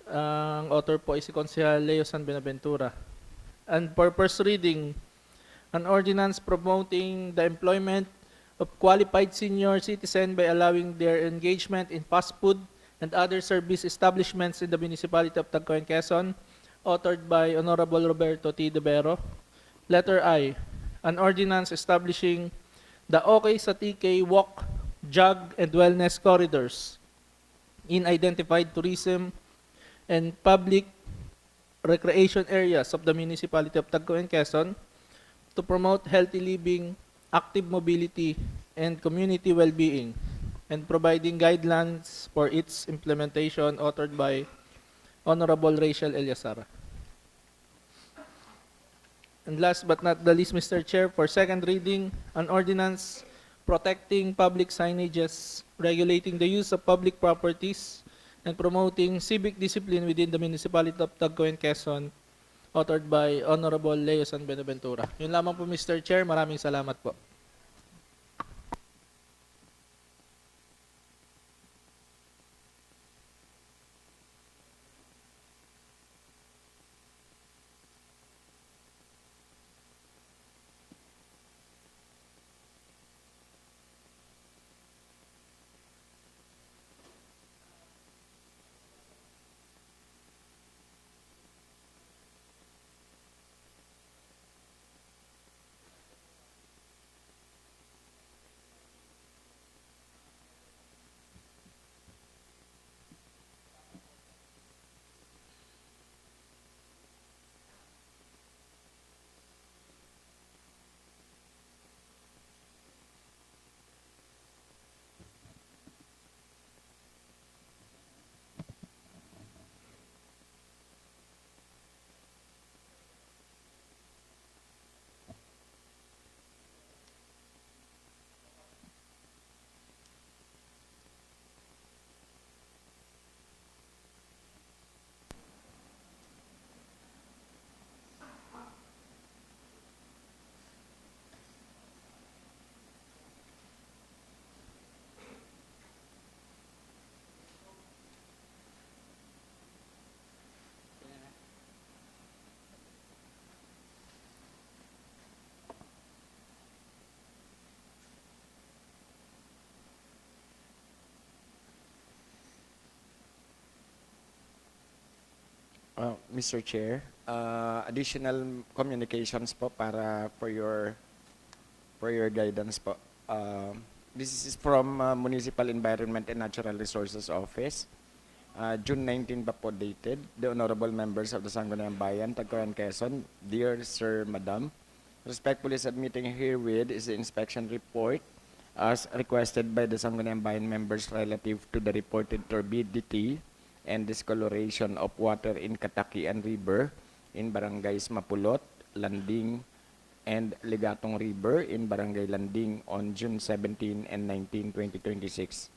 Ang author po ay si Konsehal Leo San Benaventura. And for first reading, an ordinance promoting the employment of qualified senior citizen by allowing their engagement in fast food and other service establishments in the municipality of Tagkawayan, Quezon, authored by Honorable Roberto T. De Vero. Letter I, an ordinance establishing the Okay sa TK Walk, Jog, and Wellness Corridors in identified tourism and public recreation areas of the municipality of Tagkawayan, Quezon to promote healthy living, active mobility, and community well-being, and providing guidelines for its implementation, authored by Honorable Rachel Eliasara. And last but not the least, Mr. Chair, for second reading, an ordinance protecting public signages, regulating the use of public properties, and promoting civic discipline within the municipality of Tagkawayan, Quezon, authored by Honorable Leo San Benaventura. Yun lamang po, Mr. Chair. Maraming salamat po. Mr. Chair, additional communications po para for your guidance po. This is from Municipal Environment and Natural Resources Office. June 19 pa po dated. The honorable members of the Sangguniang Bayan, Tagkayan, Quezon, dear Sir, Madam, respectfully submitting herewith is the inspection report as requested by the Sangguniang Bayan members relative to the reported turbidity and discoloration of water in Katakian River in Barangays Mapulot, Landing, and Ligatong River in Barangay Landing on June 17 and 19, 2026.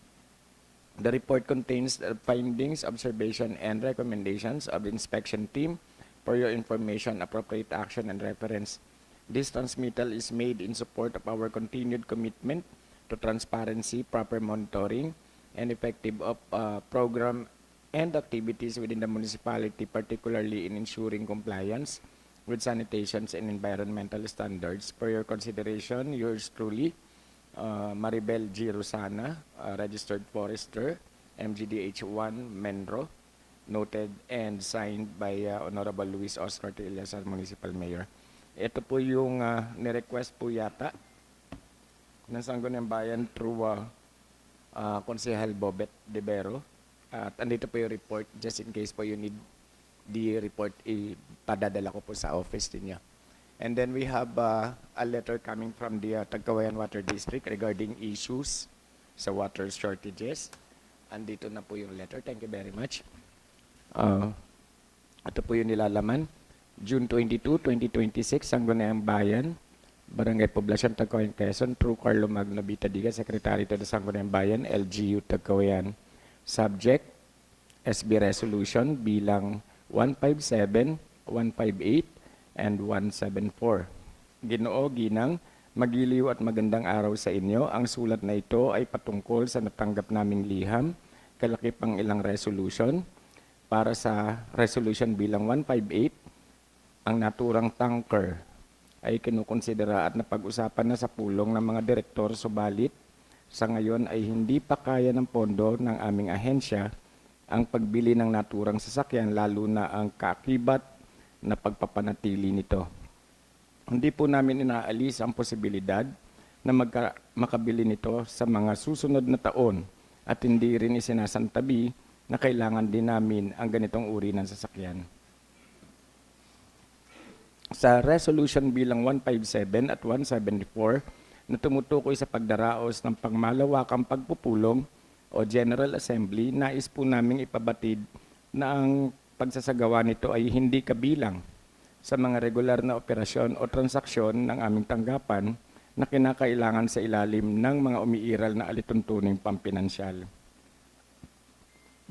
The report contains the findings, observation, and recommendations of the inspection team. For your information, appropriate action and reference. This transmittal is made in support of our continued commitment to transparency, proper monitoring, and effective of program and activities within the municipality, particularly in ensuring compliance with sanitation and environmental standards. For your consideration, yours truly, Maribel G. Rosana, registered forester, MGDH 1, Menro, noted and signed by Honorable Luis Oscar Trillas, Municipal Mayor. Ito po yung nirequest po yata ng Sangguniang Bayan through Konsehal Bobet Debero. At andito po yung report, just in case po you need the report, ipadadala ko po sa office niya. And then we have a letter coming from the Tagkawayan Water District regarding issues sa water shortages. Andito na po yung letter. Thank you very much. Ito po yung nilalaman. June 22, 2026, Sangguniang Bayan, Barangay Poblacion, Tagkawayan, Quezon, through Carlo Magno Bitadiga, Secretary to the Sangguniang Bayan, LGU Tagkawayan. Subject, SB Resolution bilang 157, 158, and 174. Ginoo, Ginang, magiliw at magandang araw sa inyo. Ang sulat na ito ay patungkol sa natanggap naming liham, kalakip ang ilang resolution. Para sa resolution bilang 158, ang naturang tanker ay kinukonsidera at napag-usapan na sa pulong ng mga direktor, subalit sa ngayon ay hindi pa kaya ng pondo ng aming ahensya ang pagbili ng naturang sasakyan, lalo na ang kaakibat na pagpapanatili nito. Hindi po namin inaalis ang posibilidad na makabili nito sa mga susunod na taon at hindi rin isinasantabi na kailangan din namin ang ganitong uri ng sasakyan. Sa resolution bilang 157 at 174 na tumutukoy sa pagdaraos ng pangmalawakang pagpupulong o General Assembly, nais po naming ipabatid na ang pagsasagawa nito ay hindi kabilang sa mga regular na operasyon o transaksyon ng aming tanggapan na kinakailangan sa ilalim ng mga umiiral na alituntuning pampinansyal.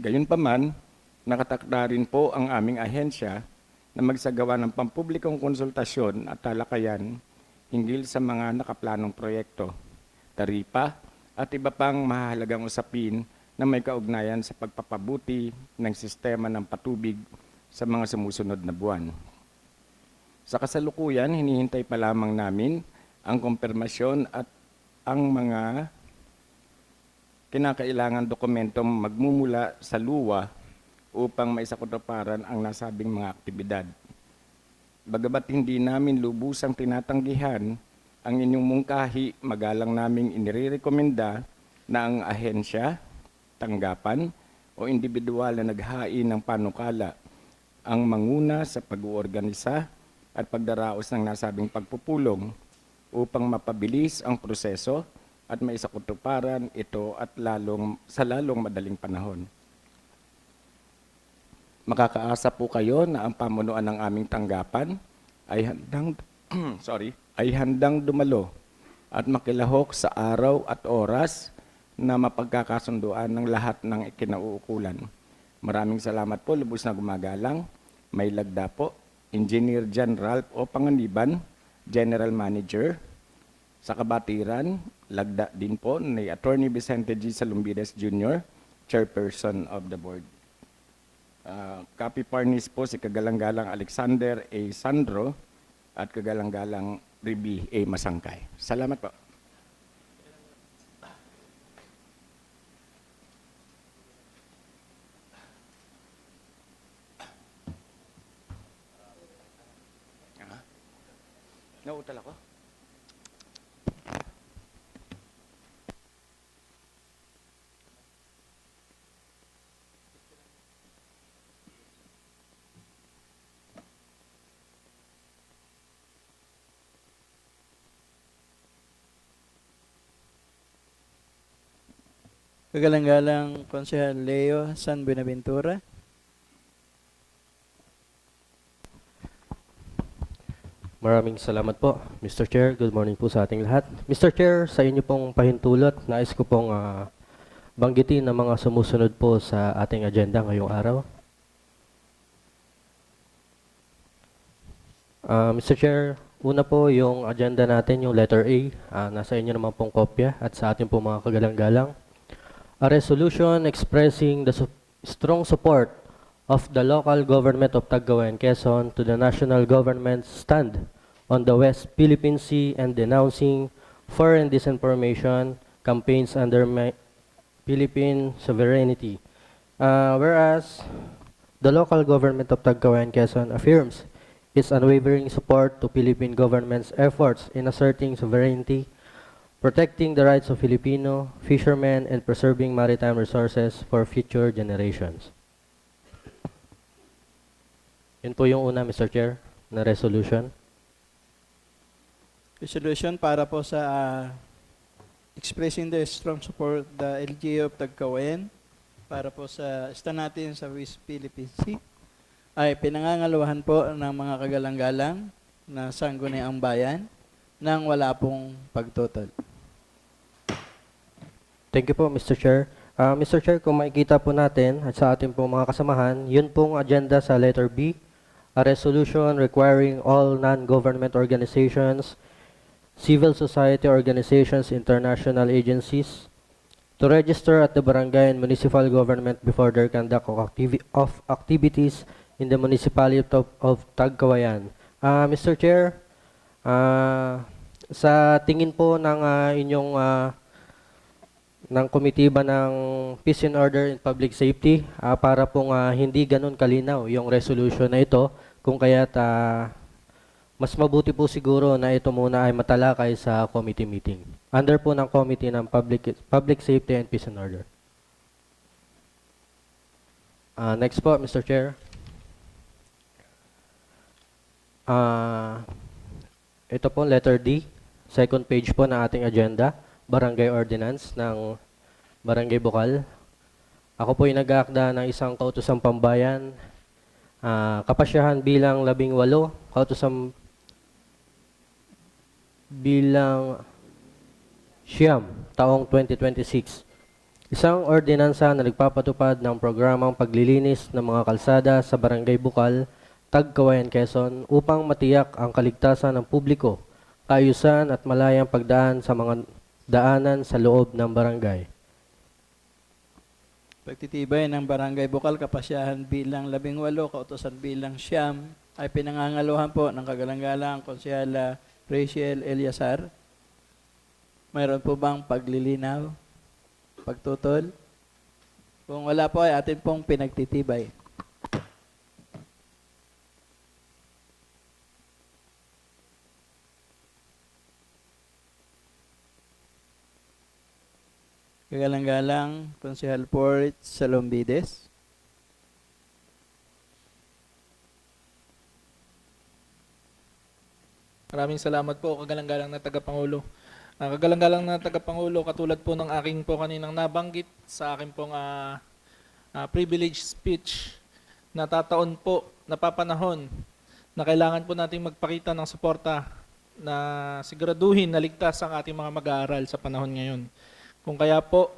Gayunpaman, nakatakda rin po ang aming ahensya na magsagawa ng pampublikong konsultasyon at talakayan hinggil sa mga nakaplanong proyekto, taripa at iba pang mahalagang usapin na may kaugnayan sa pagpapabuti ng sistema ng patubig sa mga sumusunod na buwan. Sa kasalukuyan, hinihintay pa lamang namin ang kumpirmasyon at ang mga kinakailangan dokumentong magmumula sa luwa upang maisakatuparan ang nasabing mga aktibidad. Bagamat hindi namin lubusang tinatanggihan ang inyong mungkahi, magalang naming inirekomenda na ang ahensya, tanggapan o individual na naghain ng panukala ang manguna sa pag-uorganisa at pagdaraos ng nasabing pagpupulong upang mapabilis ang proseso at maisakutuparan ito at sa lalong madaling panahon. Makakaasa po kayo na ang pamunuan ng aming tanggapan ay handang dumalo at makilahok sa araw at oras na mapagkakasunduan ng lahat ng ikinauukulan. Maraming salamat po, lubos na gumagalang. May lagda po, Engineer General o Panganiban, General Manager. Sa kabatiran, lagda din po ni Attorney Vicente G. Salumbides Jr., Chairperson of the Board. Copy partners po si Kagalang-Galang Alexander A. Sandro at Kagalang-Galang Ribi A. Masangkay. Salamat po. Nauutal ako? Kagalang-galang Konsehal Leo San Buenaventura. Maraming salamat po, Mr. Chair. Good morning po sa ating lahat. Mr. Chair, sa inyo pong pahintulot, nais ko pong banggitin ang mga sumusunod po sa ating agenda ngayong araw. Mr. Chair, una po yung agenda natin, yung letter A. Nasa inyo naman pong kopya at sa ating pong mga kagalang-galang. A resolution expressing the strong support of the local government of Tagkawayan, Quezon to the national government's stand on the West Philippine Sea and denouncing foreign disinformation campaigns under Philippine sovereignty. Whereas the local government of Tagkawayan, Quezon affirms its unwavering support to Philippine government's efforts in asserting sovereignty, protecting the rights of Filipino fishermen, and preserving maritime resources for future generations. Yun po yung una, Mr. Chair, na resolution. Resolution para po sa expressing the strong support the LGU of Tagkawayan para po sa stand natin sa West Philippine Sea ay pinangangaluhan po ng mga kagalang-galang na sangguniang bayan nang wala pong pagtutol. Thank you po, Mr. Chair. Mr. Chair, kung makikita po natin at sa ating po mga kasamahan, yun pong agenda sa letter B, a resolution requiring all non-government organizations, civil society organizations, international agencies to register at the barangay and municipal government before their conduct of activities in the municipality of Tagkawayan. Mr. Chair, sa tingin po ng inyong ng komitiba ng Peace and Order and Public Safety, para pong hindi ganun kalinaw yung resolution na ito, kung kaya't mas mabuti po siguro na ito muna ay matalakay sa committee meeting. Under po ng Committee ng Public Safety and Peace and Order. Next po, Mr. Chair. Ito po, letter D, second page po ng ating agenda, Barangay Ordinance ng Barangay Bukal. Ako po ay nag-aakda ng isang kautosang pambayan, kapasyahan bilang 18, kautosang bilang siyam, taong 2026. Isang ordinansa na nagpapatupad ng programang paglilinis ng mga kalsada sa Barangay Bukal, Tagkawayan, Quezon upang matiyak ang kaligtasan ng publiko, kaayusan at malayang pagdaan sa mga daanan sa loob ng barangay. Pagtitibay ng Barangay Bukal, kapasyahan bilang 18, kautosan bilang siyam, ay pinangangaluhan po ng kagalang-galang Konsehala Rachel Eliasar. Mayroon po bang paglilinaw, pagtutol? Kung wala po ay atin pong pinagtitibay. Kagalang-galang Konsehal Port Salombides. Maraming salamat po, kagalang-galang na tagapangulo. Kagalang-galang na tagapangulo, katulad po ng aking po kaninang nabanggit sa aking pong privilege speech, natataon po, napapanahon na kailangan po nating magpakita ng suporta na siguraduhin na ligtas ang ating mga mag-aaral sa panahon ngayon. Kung kaya po,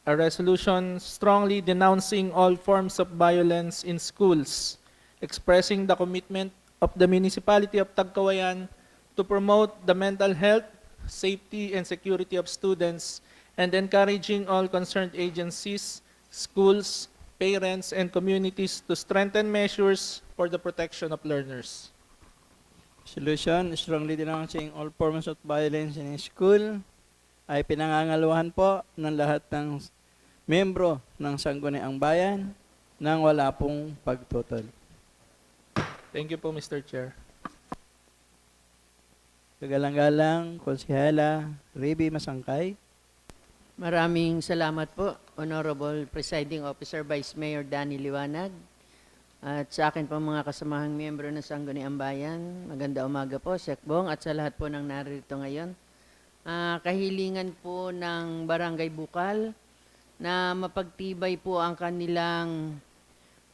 a resolution strongly denouncing all forms of violence in schools, expressing the commitment of the municipality of Tagkawayan to promote the mental health, safety, and security of students, and encouraging all concerned agencies, schools, parents, and communities to strengthen measures for the protection of learners. Resolution strongly denouncing all forms of violence in school ay pinangangaluhan po ng lahat ng membro ng Sangguniang Bayan nang wala pong pagtutol. Thank you po, Mr. Chair. Kagalang-galang Konsehala Riby Masangkay. Maraming salamat po, Honorable Presiding Officer Vice Mayor Danny Liwanag. At sa akin po mga kasamahang miyembro ng Sangguniang Bayan, maganda umaga po, Sekbong, at sa lahat po ng narito ngayon. Kahilingan po ng Barangay Bukal na mapagtibay po ang kanilang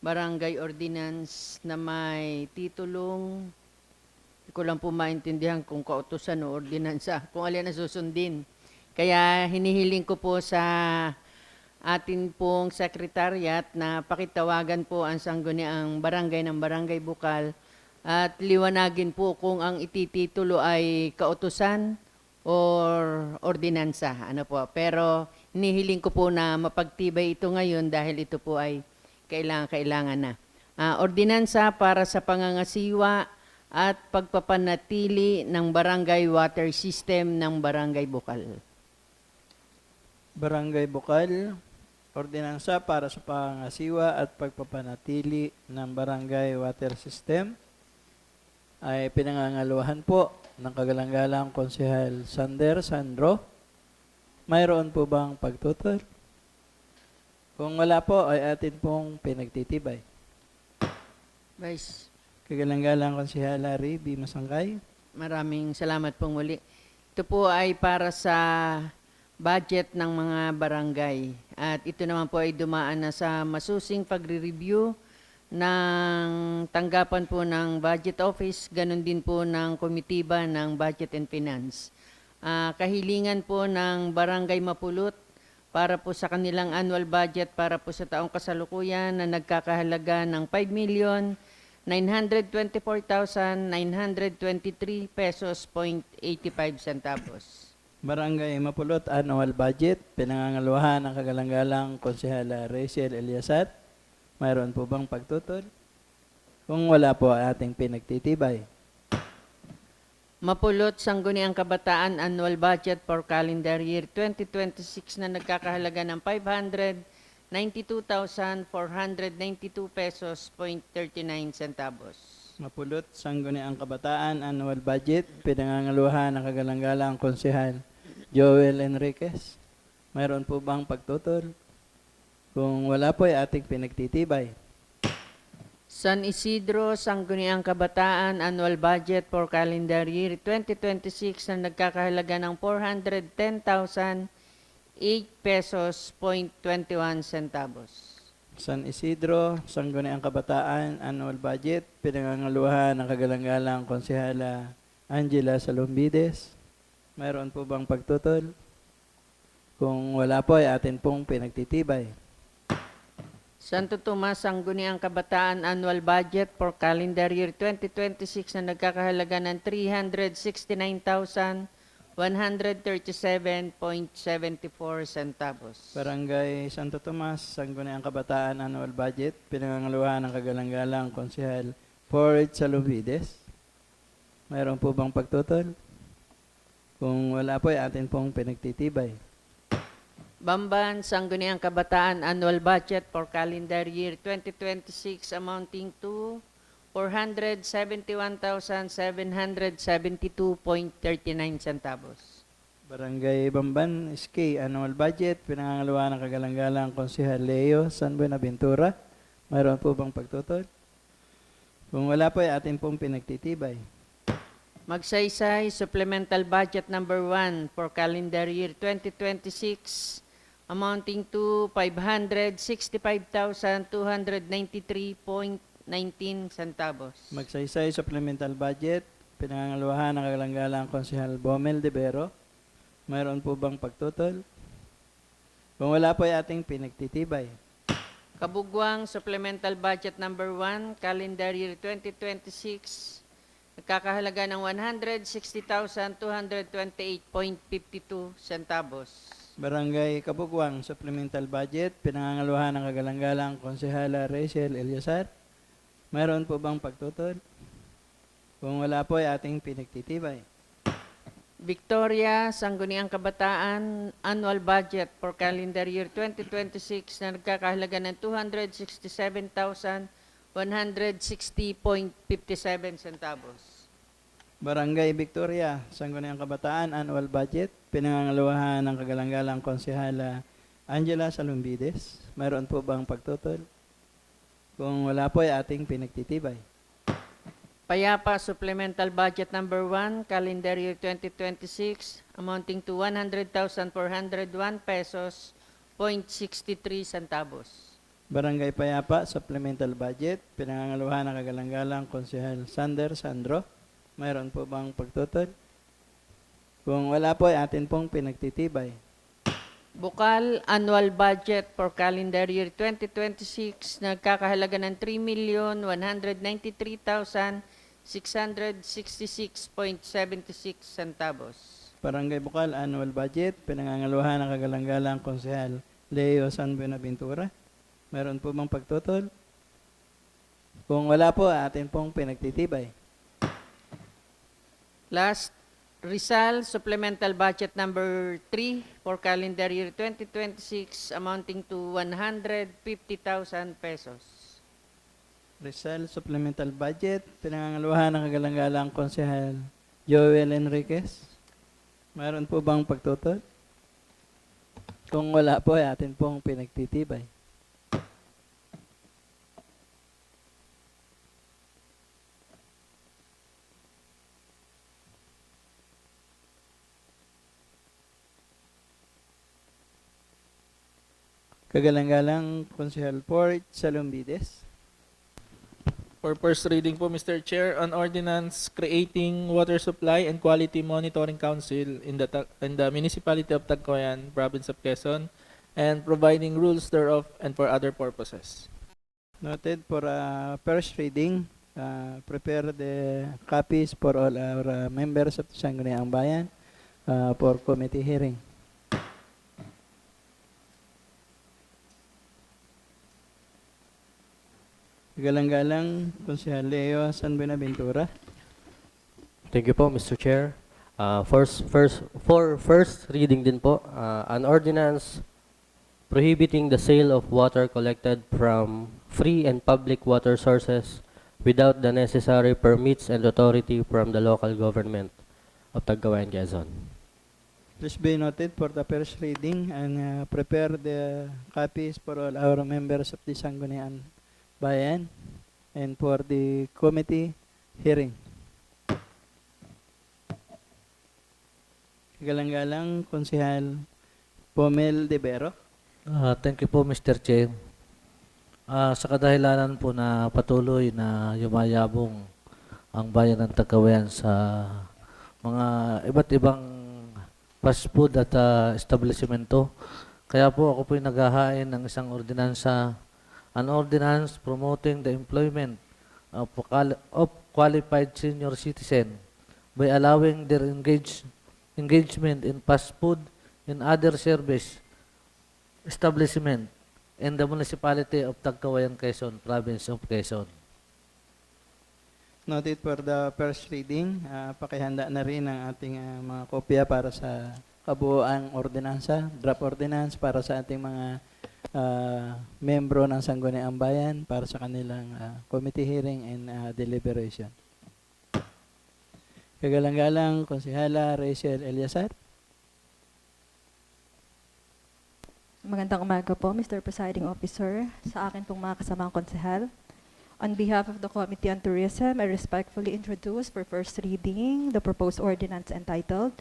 barangay ordinance na may titulong, hindi ko lang po maintindihan kung kautusan o ordinansa, kung alin na susundin. Kaya hinihiling ko po sa atin pong sekretariat na pakitawagan po ang sangguniang barangay ng Barangay Bukal at liwanagin po kung ang itititulo ay kautusan or ordinansa. Ano po. Pero hinihiling ko po na mapagtibay ito ngayon dahil ito po ay kailangan na. Ordinansa para sa pangangasiwa at pagpapanatili ng barangay water system ng Barangay Bukal. Barangay Bukal, ordinansa para sa pangasiwa at pagpapanatili ng barangay water system ay pinangangaluhan po ng kagalang-galang Konsehal Sander Sandro. Mayroon po bang pagtutur? Kung wala po, ay atin pong pinagtitibay. Vice, Kagalang-galang Konsehal Larry B. Masangkay. maraming salamat pong muli. Ito po ay para sa budget ng mga barangay. At ito naman po ay dumaan na sa masusing pagre-review ng tanggapan po ng Budget Office, ganun din po ng komitiba ng Budget and Finance. Kahilingan po ng Barangay Mapulot para po sa kanilang annual budget para po sa taong kasalukuyan na nagkakahalaga ng 5,924,923 pesos 0.85 centavos. Barangay Mapulot annual budget, pinangangaluhan ng kagalang-galang Konsehala Rachel Eliasat. Mayroon po bang pagtutol? Kung wala po, ating pinagtitibay. Mapulot Sangguniang Kabataan Annual Budget for Calendar Year 2026 na nagkakahalaga ng 592,492 pesos 0.39 centavos. Mapulot Sangguniang Kabataan annual budget, pinangangaluhan ng kagalang-galang Konsehal Joel Enriquez. Mayroon po bang pagtutol? Kung wala po, ay ating pinagtitibay. San Isidro Sangguniang Kabataan Annual Budget for Calendar Year 2026 na nagkakahalaga ng 410,008 pesos 0.21 centavos. San Isidro, Sangguniang Kabataan annual budget, pinangangaluhan ng kagalang-galang Konsehala Angela Salombides. Mayroon po bang pagtutol? Kung wala po, ay atin pong pinagtitibay. Santo Tomas Sangguniang Kabataan Annual Budget for Calendar Year 2026 na nagkakahalaga ng 369,137.74 centavos. Barangay Santo Tomas, Sangguniang Kabataan annual budget, pinangangaluhan ng kagalang-galang Konsehal Porridge Salombides. Mayroon po bang pagtutol? Kung wala po, ay atin pong pinagtitibay. Bamban Sangguniang Kabataan Annual Budget for Calendar Year 2026 amounting to 471,772.39 centavos. Barangay Bamban, SK annual budget, pinangangaluhan ng kagalang-galang Konsehal Leo San Buenaventura. Mayroon po bang pagtutol? Kung wala po, ay atin pong pinagtitibay. Magsaysay Supplemental Budget Number 1 for Calendar Year 2026 amounting to 565,293.19 centavos. Magsaysay supplemental budget, pinangangaluhan ng kagalang-galang Konsehal Bomel de Vero. Mayroon po bang pagtutol? Kung wala po, ay ating pinagtitibay. Kabugwang Supplemental Budget Number 1 Calendar Year 2026 nagkakahalaga ng 160,228.52 centavos. Barangay Kabugwang supplemental budget, pinangangaluhan ng kagalang-galang Konsehala Rachel Eliasat. Mayroon po bang pagtutol? Kung wala po, ay ating pinagtitibay. Victoria Sangguniang Kabataan Annual Budget for Calendar Year 2026 na nagkakahalaga ng 267,160.57 centavos. Barangay Victoria, Sangguniang Kabataan annual budget, pinangangaluhan ng kagalang-galang Konsehala Angela Salombides. Mayroon po bang pagtutol? Kung wala po, ay ating pinagtitibay. Payapa Supplemental Budget Number 1 Calendar Year 2026 amounting to 100,401 pesos centavos. Barangay Payapa, supplemental budget, pinangangaluhan ng kagalang-galang Konsehal Sander Sandro. Mayroon po bang pagtutol? Kung wala po, ay atin pong pinagtitibay. Bukal Annual Budget for Calendar Year 2026 nagkakahalaga ng 3,193,666.76 centavos. Barangay Bukal, annual budget, pinangangaluhan ng kagalang-galang Konsehal Leo San Buenaventura. Mayroon po bang pagtutol? Kung wala po, atin pong pinagtitibay. Last, Rizal Supplemental Budget Number 3 for Calendar Year 2026 amounting to 150,000 pesos. Rizal supplemental budget, pinangangaluhan ng kagalang-galang Konsehal Joel Enriquez. Mayroon po bang pagtutol? Kung wala po, ay atin pong pinagtitibay. Kagalang-galang Konsehal Port Salumbides. For first reading po, Mr. Chair, an ordinance creating Water Supply and Quality Monitoring Council in the Municipality of Tagkoyan, Province of Quezon, and providing rules thereof and for other purposes. Noted for first reading, prepare the copies for all our members of the Sangguniang Bayan for committee hearing. Galang-galang Konsehal Leo San Buenaventura. Thank you po, Mr. Chair. For first reading din po, an ordinance prohibiting the sale of water collected from free and public water sources without the necessary permits and authority from the local government of Tagkawayan, Quezon. Please be noted for the first reading and prepare the copies for all our members of the Sangguniang Bayan and for the committee hearing. Galang-galang Konsehal Pomel de Vero. Thank you po, Mr. Chair. Sa kadahilanan po na patuloy na yumayabong ang bayan ng Tagkawayan sa mga iba't ibang fast food at establishmento, kaya po ako po naghahain ng isang ordinansa, an ordinance promoting the employment of qualified senior citizen by allowing their engagement in fast food and other service establishment in the municipality of Tagkawayan, Quezon, province of Quezon. Noted for the first reading, pakihanda na rin ang ating mga kopya para sa kabuoang ordinansa, draft ordinance para sa ating mga membro ng Sangguniang Bayan para sa kanilang committee hearing and deliberation. Kagalang-galang Konsehala Rachel Eliasar. Magandang umaga po, Mr. Presiding Officer, sa akin pong mga kasamang konsehal. On behalf of the Committee on Tourism, I respectfully introduce for first reading the proposed ordinance entitled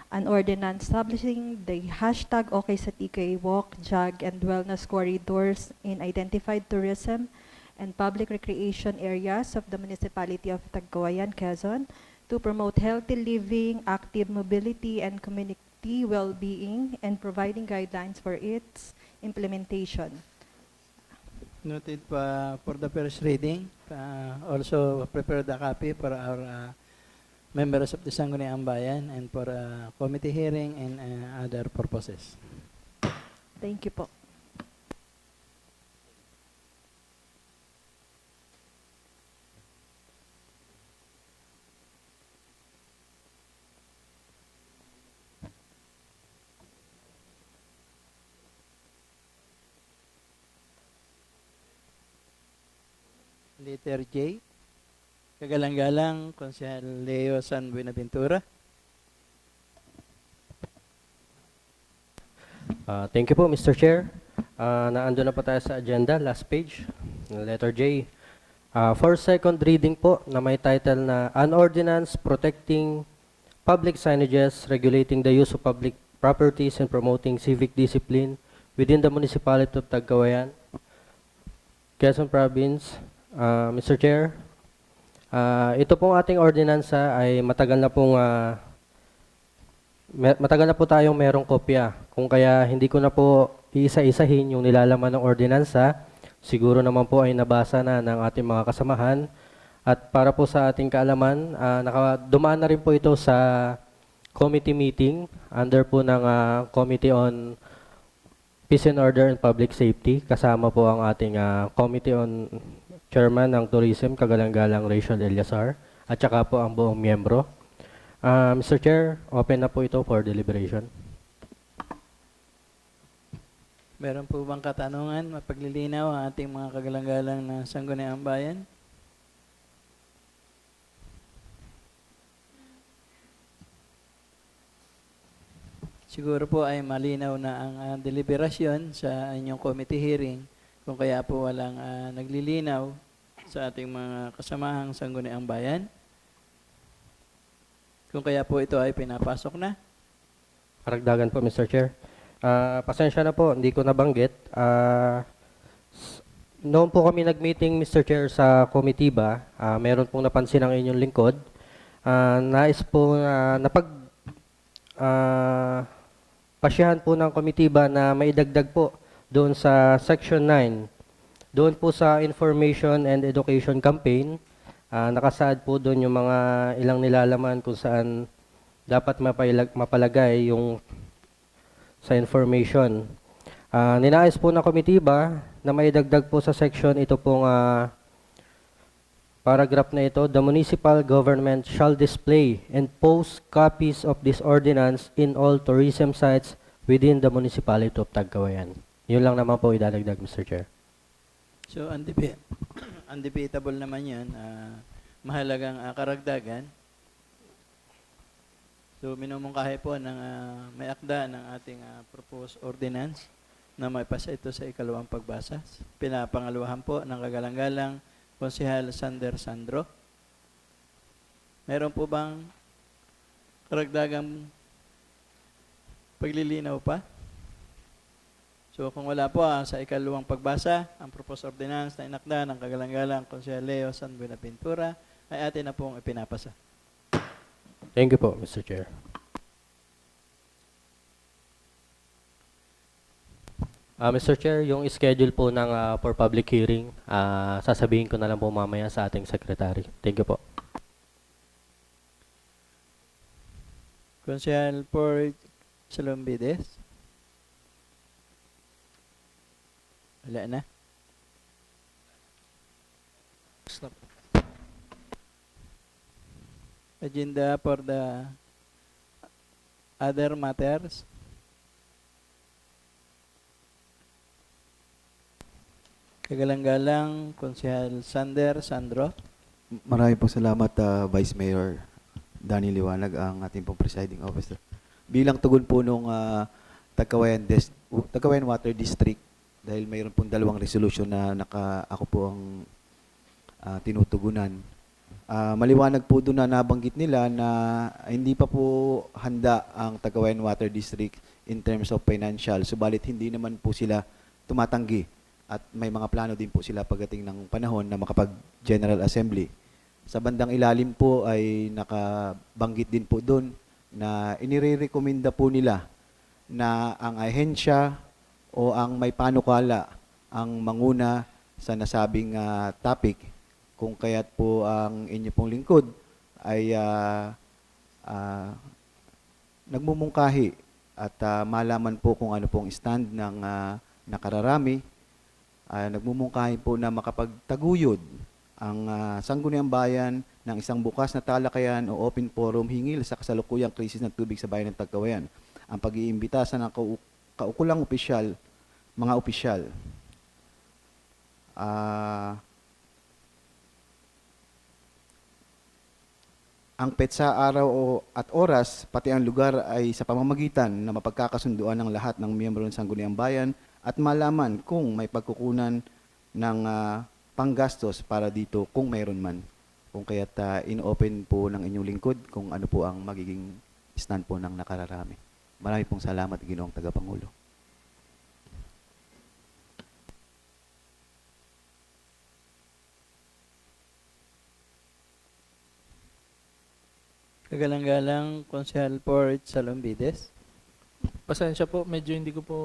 An Ordinance Establishing the Hashtag Okay sa TK Walk, Jog, and Wellness Corridors in Identified Tourism and Public Recreation Areas of the Municipality of Tagkawayan, Quezon, to promote healthy living, active mobility, and community well-being, and providing guidelines for its implementation. Noted pa for the first reading. Also prepare the copy for our members of the Sangguniang Bayan and for committee hearing and other purposes. Thank you po. Letter J. Kagalang-galang Konsehal Leo San Buenaventura. Thank you po, Mr. Chair. Naando na po tayo sa agenda, last page, letter J. For second reading po, na may title na An Ordinance Protecting Public Signages Regulating the Use of Public Properties and Promoting Civic Discipline within the municipality of Tagkawayan, Quezon Province. Mr. Chair, ito pong ating ordinansa ay matagal na po tayong merong kopya. Kung kaya hindi ko na po iisa-isahin yung nilalaman ng ordinansa, siguro naman po ay nabasa na ng ating mga kasamahan. At para po sa ating kaalaman, dumaan na rin po ito sa committee meeting under po ng Committee on Peace and Order and Public Safety. Kasama po ang ating Committee on Chairman ng Tourism, Kagalang-Galang Rachel Eliazar, at saka po ang buong miyembro. Mr. Chair, open na po ito for deliberation. Meron po bang katanungan, mapaglilinaw ang ating mga kagalang-galang na Sangguniang Bayan? Siguro po ay malinaw na ang deliberasyon sa inyong committee hearing, kung kaya po walang naglilinaw sa ating mga kasamahang Sangguniang Bayan. Kung kaya po ito ay pinapasok na. Karagdagan po, Mr. Chair. Pasensya na po, hindi ko nabanggit. Noon po kami nag-meeting, Mr. Chair, sa komitiba, meron pong napansin ang inyong lingkod. Nais po pasyahan po ng komitiba na maidagdag po doon sa Section 9. Doon po sa Information and Education Campaign, nakasaad po doon yung mga ilang nilalaman kung saan dapat mapalagay yung sa information. Ninais po ng komitiba na maidagdag po sa section ito pong paragraph na ito, the municipal government shall display and post copies of this ordinance in all tourism sites within the municipality of Tagkawayan. Yun lang naman po idadagdag, Mr. Chair. So, undebatable naman yun. Mahalagang karagdagan. So, minumungkahi po ng may akda ng ating proposed ordinance na maipasa ito sa ikalawang pagbasa. Pinapangaluhan po ng kagalang-galang Konsehal Sander Sandro. Meron po bang karagdagang paglilinaw pa? So kung wala po sa ikalawang pagbasa, ang proposed ordinance na inakda ng kagalang-galang Konsehal Leo San Buenaventura ay atin na pong ipinapasa. Thank you po, Mr. Chair. Mr. Chair, yung schedule po ng for public hearing, sasabihin ko na lang po mamaya sa ating secretary. Thank you po. Konsehal for Salombides. Wala na. Agenda for the other matters. Kagalang-galang, Konsehal Sander Sandro. Marami pong salamat, Vice Mayor Danny Liwanag, ang ating pong presiding officer. Bilang tugon po nung Tagkawayan Water District, dahil mayroon pong dalawang resolution na ako po ang tinutugunan. Maliwanag po doon na nabanggit nila na hindi pa po handa ang Tagkawayan Water District in terms of financial, subalit hindi naman po sila tumatanggi at may mga plano din po sila pagdating ng panahon na makapag-General Assembly. Sa bandang ilalim po ay nakabanggit din po doon na inirekomenda po nila na ang ahensya o ang may panukala ang manguna sa nasabing topic, kung kaya't po ang inyo pong lingkod ay nagmumungkahi at malaman po kung ano pong stand ng nakararami. Nagmumungkahi po na makapagtaguyod ang Sangguniang Bayan ng isang bukas na talakayan o open forum hingil sa kasalukuyang krisis ng tubig sa bayan ng Tagkawayan. Ang pag-iimbita sa kaukulang opisyal, mga opisyal. Ang petsa, araw at oras, pati ang lugar ay sa pamamagitan na mapagkakasunduan ng lahat ng miyembro ng Sangguniang Bayan at malaman kung may pagkukunan ng panggastos para dito kung mayroon man. Kung kaya't in-open po ng inyong lingkod kung ano po ang magiging stand po ng nakararami. Marami pong salamat, Ginoong Tagapangulo. Kagalang-galang Konsehal Port Salombides. Pasensya po, medyo hindi ko po,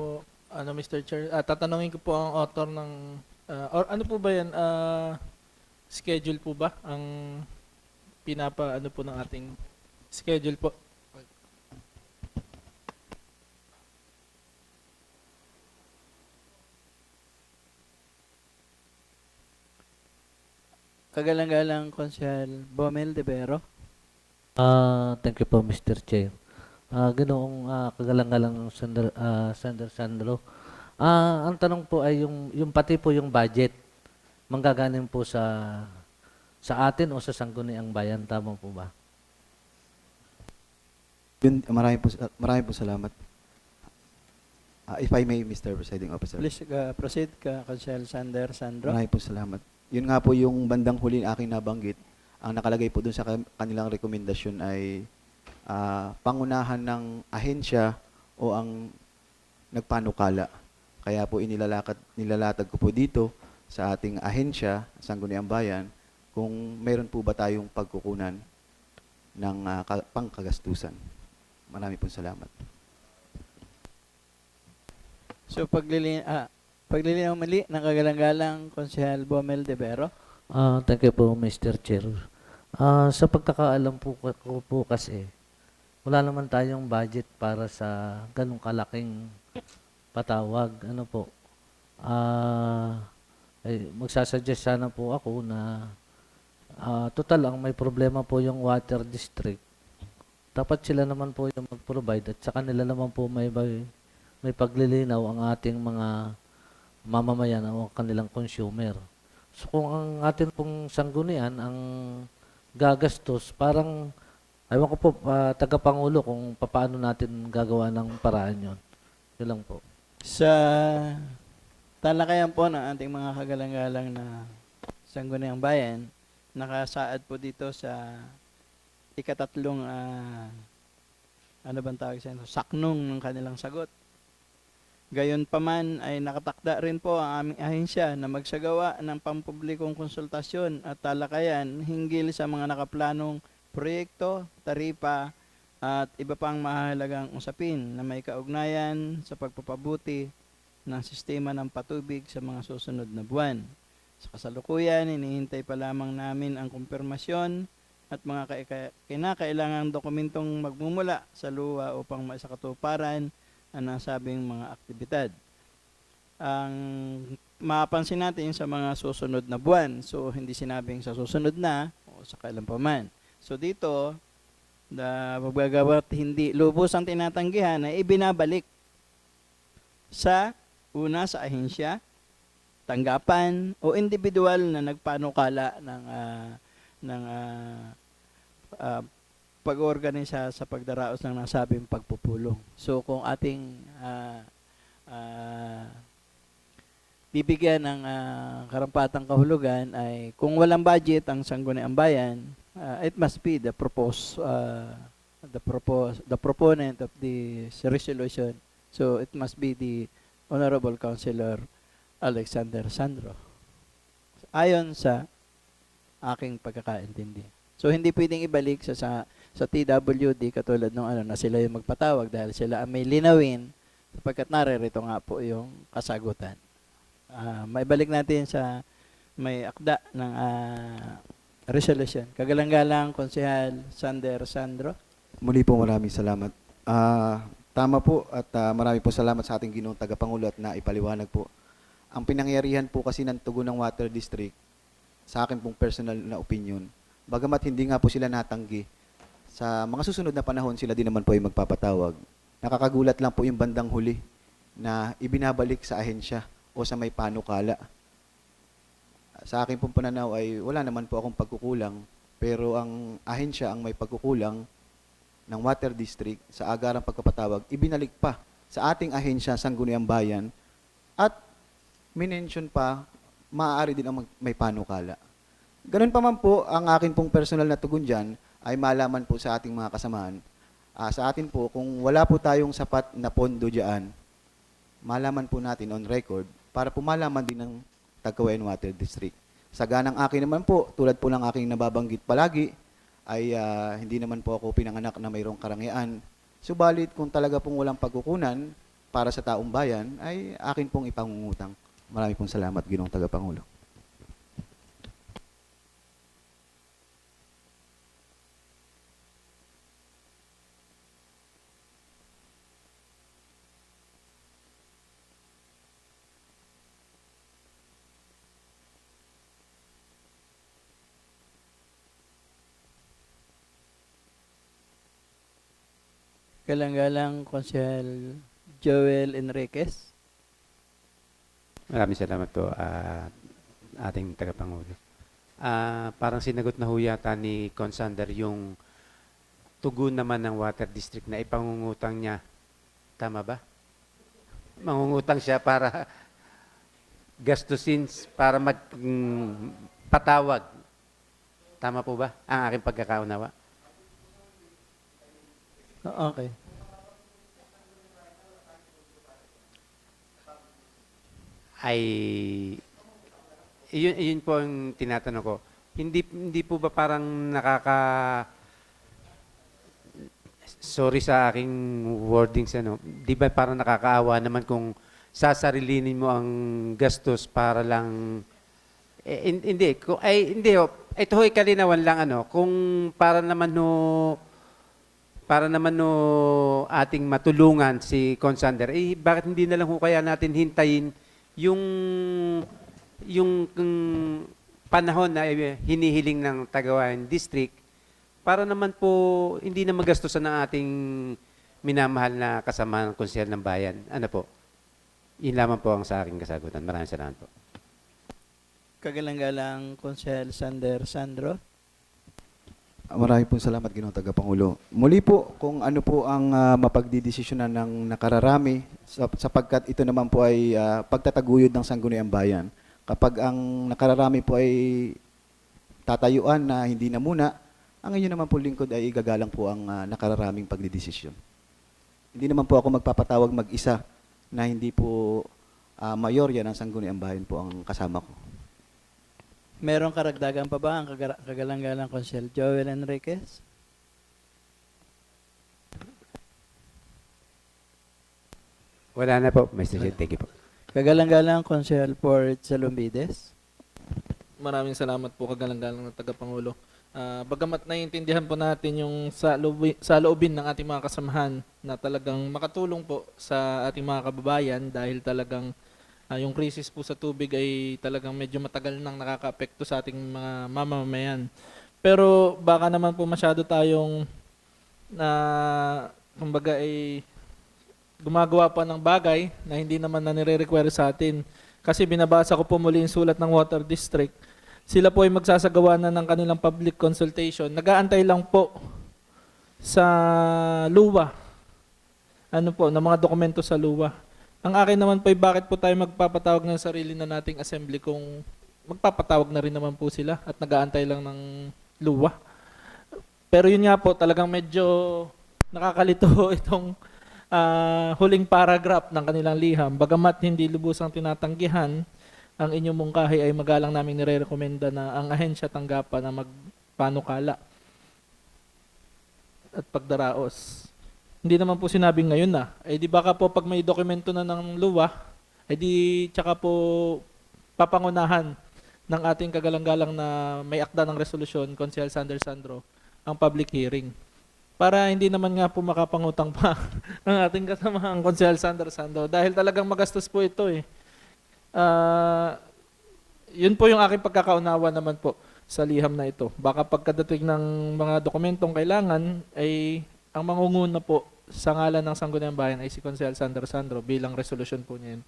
Mr. Chair, tatanungin ko po ang author ng, or ano po ba yan, schedule po ba ang ano po ng ating schedule po? Kagalang-galang Konsehal Bomel de Vero. Thank you po, Mr. Chair. Ginoong kagalang-galang Senator Sandro. Ang tanong po ay yung pati po yung budget, manggagaling po sa atin o sa Sangguniang Bayan, tama po ba? Yun, marami po salamat. If I may, Mr. Presiding Officer. Please proceed ka, Konsehal Sander Sandro. Marami po salamat. Yun nga po yung bandang huli na aking nabanggit. Ang nakalagay po dun sa kanilang rekomendasyon ay pangunahan ng ahensya o ang nagpanukala. Kaya po nilalatag ko po dito sa ating ahensya, Sangguniang Bayan, kung meron po ba tayong pagkukunan ng pangkagastusan. Marami pong salamat. So paglilinaw mali ng kagalang-galang Konsehal Bomel de Vero. Thank you po, Mr. Chair. Sa pagkakaalam po ko po kasi, wala naman tayong budget para sa ganong kalaking patawag. Ano po? Magsasuggest sana po ako na total ang may problema po yung water district. Dapat sila naman po yung mag-provide at sa kanila naman po may paglilinaw ang ating mga mamamayan o kanilang consumer. So kung ang atin pong sanggunian ang gagastos, parang ayaw ko po tagapangulo kung paano natin gagawa ng paraan yon. Yun lang po. Sa talakayan po ng ating mga kagalang-galang na Sangguniang Bayan, nakasaad po dito sa ikatatlong ano bang tawag sa ito? Saknong ng kanilang sagot. Gayon pa man ay nakatakda rin po ang aming ahensya na magsagawa ng pampublikong konsultasyon at talakayan hinggil sa mga nakaplanong proyekto, taripa at iba pang mahalagang usapin na may kaugnayan sa pagpapabuti ng sistema ng patubig sa mga susunod na buwan. Sa kasalukuyan, hinihintay pa lamang namin ang kumpirmasyon at mga kinakailangang dokumentong magmumula sa luwa upang maisakatuparan ang nasabing mga aktibidad. Ang mapapansin natin sa mga susunod na buwan, so hindi sinabing sa susunod na o sa kailan pa man. So dito, magbagawat hindi lubos ang tinatanggihan na ibinabalik sa una sa ahensya, tanggapan o individual na nagpanukala ng pag-organisa sa pagdaraos ng nasabing pagpupulong. So kung ating bibigyan ng karampatang kahulugan ay kung walang budget ang Sangguniang Bayan, it must be the proponent of this resolution. So it must be the Honorable Councilor Alexander Sandro. Ayon sa aking pagkakaintindi. So hindi pwedeng ibalik sa TWD katulad nung na sila yung magpatawag dahil sila ang may linawin sapagkat naririto nga po yung kasagutan. Maibalik natin sa may akda ng resolution. Kagalang-galang Konsehal Sander Sandro. Muli po maraming salamat. Tama po at marami po salamat sa ating Ginoong Tagapangulo at naipaliwanag po. Ang pinangyarihan po kasi ng Tugon ng Water District, sa akin pong personal na opinion, bagamat hindi nga po sila natanggi, sa mga susunod na panahon sila din naman po ay magpapatawag. Nakakagulat lang po yung bandang huli na ibinabalik sa ahensya o sa may panukala. Sa akin pong pananaw ay wala naman po akong pagkukulang, pero ang ahensya ang may pagkukulang ng Water District sa agarang pagpapatawag, ibinalik pa sa ating ahensya Sangguniang Bayan at minention pa, maaari din ang may panukala. Ganun pa man po, ang akin pong personal na tugon dyan ay malaman po sa ating mga kasamahan. Sa atin po, kung wala po tayong sapat na pondo dyan, malaman po natin on record para po malaman din ng Tagkawayan Water District. Sa ganang akin naman po, tulad po ng aking nababanggit palagi, ay hindi naman po ako pinanganak na mayroong karangyaan. Subalit kung talaga pong walang pagkukunan para sa taong bayan, ay akin pong ipangungutang. Marami pong salamat, Ginoong Tagapangulo. Galang-galang Konsehal Joel Enriquez. Maraming salamat po, ating tagapangulo. Parang sinagot na ho yata ni Consander yung tugon naman ng Water District na ipangungutang niya. Tama ba? Mangungutang siya para gastusin, para patawag. Tama po ba ang aking pagkakaunawa? Okay. Ay iyon po ang tinatanong ko. Hindi po ba parang sorry sa aking wordings, ano, di ba parang nakakaawa naman kung sasarilinin mo ang gastos para lang hindi ito ho'y kalinawan lang, ano, kung para naman ating matulungan si Consander, bakit hindi na lang ho kaya natin hintayin yung panahon na hinihiling ng Tagawayan District para naman po hindi na magastusan ng ating minamahal na kasamahan ng Konsehal ng Bayan. Ano po? Yun lamang po ang sa aking kasagutan. Maraming salamat po. Kagalang-galang Konsehal Sander Sandro. Maraming pong salamat, Ginoong Tagapangulo. Muli po, kung ano po ang mapagdidesisyonan ng nakararami, sapagkat ito naman po ay pagtataguyod ng Sangguniang Bayan. Kapag ang nakararami po ay tatayuan na hindi na muna, ang inyo naman po lingkod ay igagalang po ang nakararaming pagdidesisyon. Hindi naman po ako magpapatawag mag-isa na hindi po mayorya ng Sangguniang Bayan po ang kasama ko. Merong karagdagan pa ba ang kagalang-galang Konsehal Joel Enriquez? Wala na po, Mr. Chair. Thank you po. Kagalang-galang Konsehal Port Salumbides. Maraming salamat po kagalang-galang ng tagapangulo. Bagamat naiintindihan po natin yung sa loobin ng ating mga kasamahan na talagang makatulong po sa ating mga kababayan dahil talagang yung krisis po sa tubig ay talagang medyo matagal nang nakakaapekto sa ating mga mamamayan. Pero baka naman po masyado tayong kumbaga ay gumagawa pa ng bagay na hindi naman na nire-require sa atin. Kasi binabasa ko po muli yung sulat ng Water District. Sila po ay magsasagawa na ng kanilang public consultation. Nag-aantay lang po sa luwa. Ano po, ng mga dokumento sa luwa. Ang akin naman po ay bakit po tayo magpapatawag ng sarili na nating assembly kung magpapatawag na rin naman po sila at nag-aantay lang ng luwa. Pero yun nga po, talagang medyo nakakalito itong huling paragraph ng kanilang liham. Bagamat hindi lubusang tinatanggihan, ang inyong mungkahi ay magalang namin nire-recommenda na ang ahensya tanggapan na magpanukala at pagdaraos. Hindi naman po sinabing ngayon na. Eh di baka po pag may dokumento na ng luwa, eh di tsaka po papangunahan ng ating kagalang-galang na may akda ng resolusyon, Konsehal Sander Sandro, ang public hearing. Para hindi naman nga po makapangutang pa ang ating kasamahang Konsehal Sander Sandro dahil talagang magastos po ito eh. Yun po yung aking pagkakaunawa naman po sa liham na ito. Baka pagkadating ng mga dokumentong kailangan ay ang mangunguna po sa ngalan ng Sangguniang Bayan ay si Konsehal Sander Sandro bilang resolusyon po niya yun.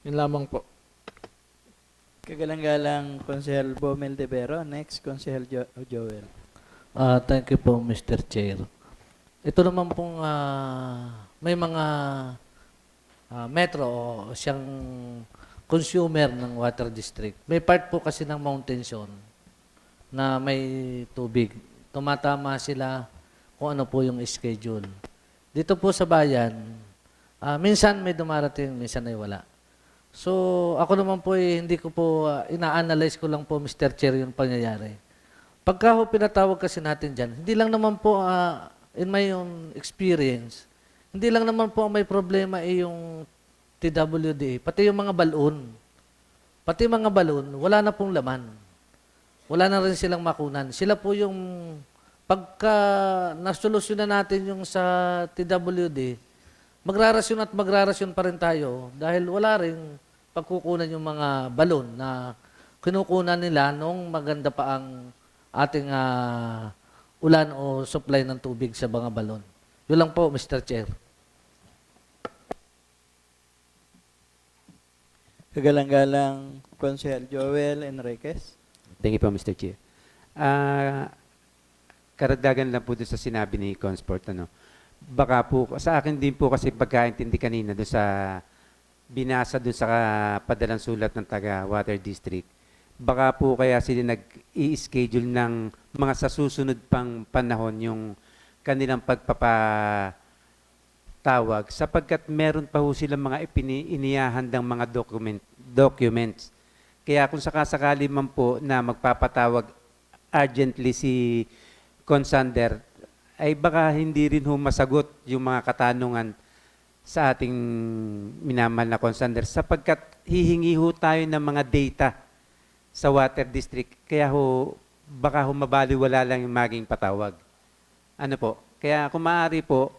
Yun lamang po. Kagalang-galang Konsehal Bomel De Vero. Next, Konsehal Joel. Thank you po, Mr. Chair. Ito naman pong may mga metro o siyang consumer ng water district. May part po kasi ng mountain zone na may tubig. Tumatama sila kung ano po yung schedule. Dito po sa bayan, minsan may dumarating, minsan ay wala. So, ako naman po hindi ko po, ina-analyze ko lang po, Mr. Chair, yung pangyayari. Pagka ho pinatawag kasi natin dyan, hindi lang naman po, in my own experience, hindi lang naman po ang may problema yung TWD, pati yung mga balon. Pati mga balon, wala na pong laman. Wala na rin silang makunan. Sila po yung, pagka nasolusyon na natin yung sa TWD, magrarasyon at magrarasyon pa rin tayo dahil wala rin pagkukunan yung mga balon na kinukunan nila nung maganda pa ang ating ulan o supply ng tubig sa mga balon. Yun lang po, Mr. Chair. Kagalang-galang Konsehal Joel Enriquez. Thank you po, Mr. Chair. Karagdagan lang po doon sa sinabi ni Consport, baka po, sa akin din po kasi pagkaintindi kanina doon sa binasa doon sa padalang sulat ng taga Water District, baka po kaya sila nag-i-schedule ng mga sa susunod pang panahon yung kanilang pagpapatawag sapagkat meron pa ho silang mga inihahandang mga documents. Kaya kung sakasakali man po na magpapatawag urgently si Consander, ay baka hindi rin ho masagot yung mga katanungan sa ating minamahal na Consander sapagkat hihingi ho tayo ng mga data sa Water District. Kaya ho, baka ho mabaliwala lang yung maging patawag. Ano po? Kaya kung maaari po,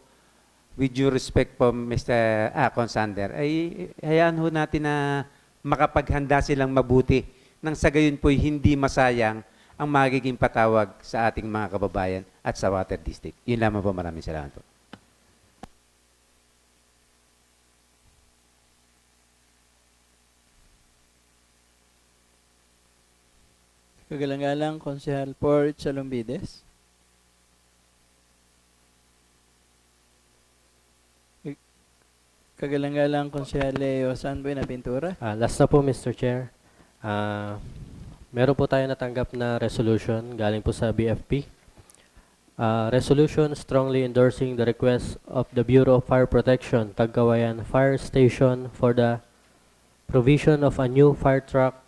with due respect po, Mr. Consander, ay hayaan ho natin na makapaghanda silang mabuti nang sa gayon po'y hindi masayang ang magiging patawag sa ating mga kababayan at sa Water District. Yun lamang po, maraming salamat po. Kagalang-galang Konsehal Port Salumbides. Kagalang-galang Konsehal Leo Sanboy na Pintura. Last na po, Mr. Chair. Meron po tayo natanggap na resolution galing po sa BFP. Resolution strongly endorsing the request of the Bureau of Fire Protection, Tagkawayan Fire Station for the provision of a new fire truck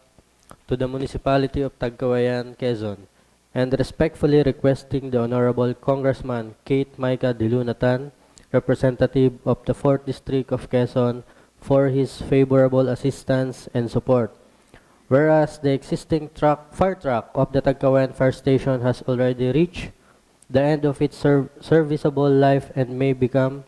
to the municipality of Tagkawayan, Quezon, and respectfully requesting the Honorable Congressman Kate Micah Dilunatan, representative of the 4th District of Quezon, for his favorable assistance and support. Whereas the existing fire truck of the Tagkawayan Fire Station has already reached the end of its serviceable life and may become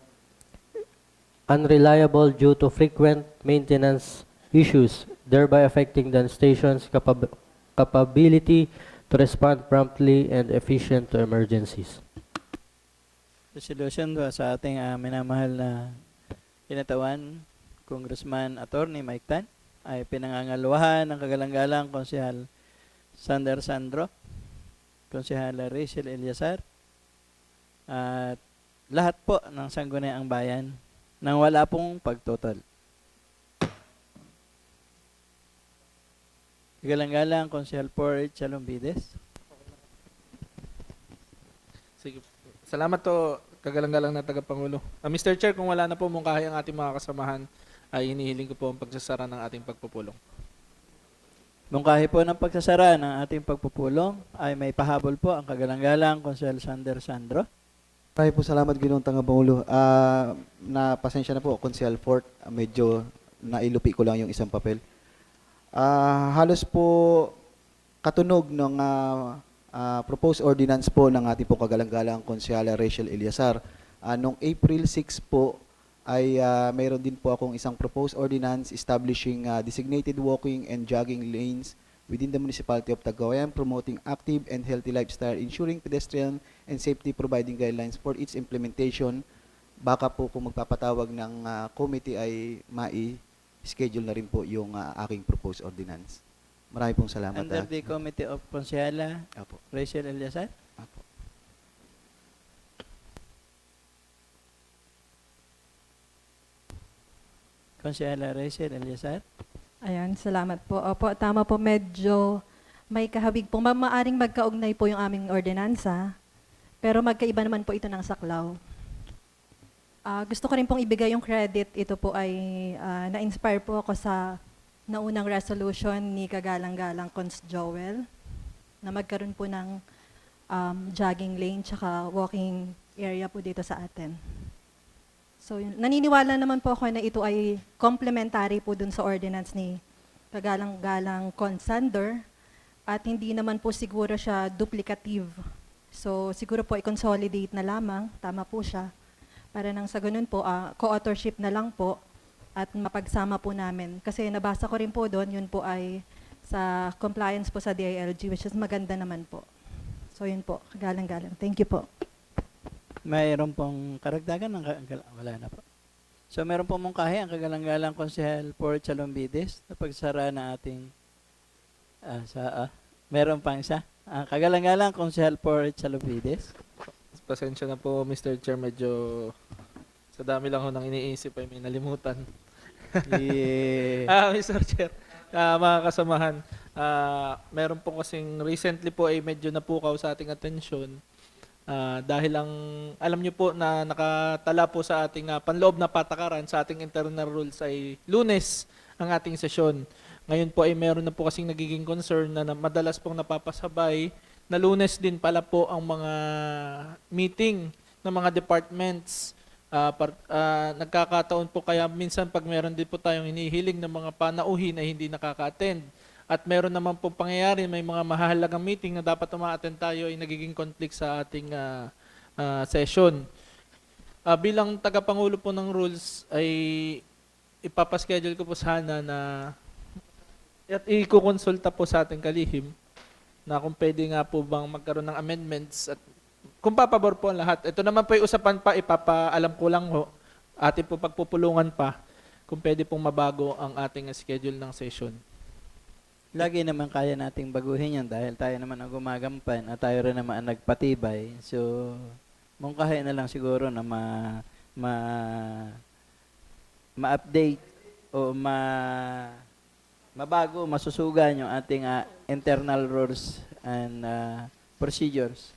unreliable due to frequent maintenance issues, thereby affecting the station's capability to respond promptly and efficient to emergencies. Resolution do sa ating minamahal na kinatawan, Congressman Attorney Mike Tan, ay pinangangaluhan ng kagalang-galang Konsehal Sander Sandro, Konsehal Rachel Eliazar, at lahat po ng Sangguniang Bayan nang wala pong pagtutol. Kagalang-galang Konsehal Port Salumbides. Sige. Salamat to, kagalang-galang na tagapangulo. Mr. Chair, kung wala na po mungkahi ang ating mga kasamahan, ay hinihiling ko po ang pagsasara ng ating pagpupulong. Mungkahi po ng pagsasara ng ating pagpupulong ay may pahabol po ang kagalang-galang Konsehal Sander Sandro. Maraming po salamat, Ginoong Tangapangulo. Pasensya na po, Konsehal Fort, medyo nailupi ko lang yung isang papel. Halos po katunog ng proposed ordinance po ng ating po kagalang-galang Konsehala Rachel Eliazar. Noong April 6 po ay mayroon din po akong isang proposed ordinance establishing designated walking and jogging lanes within the municipality of Tagkawayan, promoting active and healthy lifestyle, ensuring pedestrian and safety, providing guidelines for its implementation. Baka po kung magpapatawag ng committee ay schedule na rin po yung aking proposed ordinance. Marami pong salamat. Under the Committee of Konsehala Apo. Rachel Eliazar. Apo. Konsehala Rachel Eliazar. Ayan, salamat po. Opo, tama po, medyo may kahawig po. Maaring magkaugnay po yung aming ordinansa, pero magkaiba naman po ito ng saklaw. Gusto ko rin pong ibigay yung credit. Ito po ay na-inspire po ako sa naunang resolution ni kagalang-galang Cons Joel na magkaroon po ng jogging lane tsaka walking area po dito sa atin. So naniniwala naman po ako na ito ay complementary po dun sa ordinance ni Kagalang-galang Consander at hindi naman po siguro siya duplicative. So siguro po i-consolidate na lamang, tama po siya, para nang sa ganun po, co-authorship na lang po at mapagsama po namin. Kasi nabasa ko rin po doon, yun po ay sa compliance po sa DILG, which is maganda naman po. So yun po, kagalang-galang. Thank you po. Mayroon pong karagdagan ng wala na po. So meron pong mungkahi ang kagalang-galang Konsehal Port Salombides na pagsara na ating meron pang isa. Ang kagalang-galang Konsehal Port Salombides. Pasensya na po, Mr. Chair, medyo sa dami lang ho nang iniisip ay may nalimutan. Mr. Chair, mga kasamahan, meron po kasing recently po ay medyo napukaw sa ating atensyon dahil ang alam niyo po na nakatala po sa ating panloob na patakaran sa ating internal rules ay Lunes ang ating sesyon. Ngayon po ay meron na po kasing nagiging concern na madalas pong napapasabay na Lunes din pala po ang mga meeting ng mga departments. Nagkakataon po kaya minsan pag meron din po tayong hinihiling ng mga panauhin ay hindi nakaka-attend. At meron naman po pangyayari, may mga mahalagang meeting na dapat uma-attend tayo ay nagiging conflict sa ating session. Bilang tagapangulo po ng rules ay ipapaschedule ko po sana na at ikukonsulta po sa ating kalihim na kung pwede nga po bang magkaroon ng amendments at kung papabor po ang lahat. Ito naman po yung usapan pa, ipapaalam ko lang ho, atin po pagpupulungan pa kung pwede pong mabago ang ating schedule ng session. Lagi naman kaya nating baguhin yan dahil tayo naman ang gumagampan at tayo rin naman ang nagpatibay. So, mungkahi na lang siguro na ma-update o mabago, masusugan yung ating internal rules and procedures.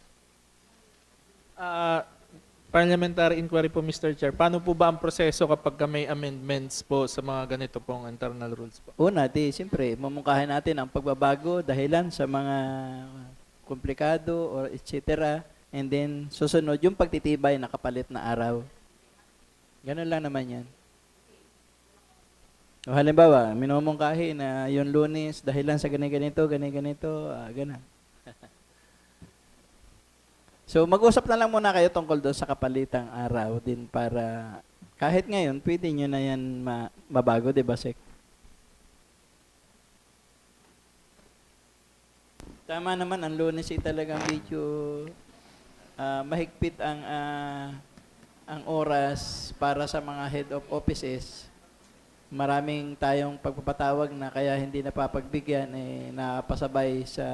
Parliamentary inquiry po, Mr. Chair. Paano po ba ang proseso kapag may amendments po sa mga ganito pong internal rules po? Una, siyempre, mamungkahin natin ang pagbabago dahilan sa mga komplikado or etc. And then, susunod yung pagtitibay na kapalit na araw. Ganun lang naman yan. O halimbawa, minumungkahi na yung Lunes dahilan sa ganito, ganun. So, mag-usap na lang muna kayo tungkol doon sa kapalitang araw din para kahit ngayon, pwede nyo na yan mabago, di ba, Sek? Tama naman, ang Lunes ay talagang medyo mahigpit ang oras para sa mga head of offices. Maraming tayong pagpapatawag na kaya hindi napapagbigyan, napasabay sa...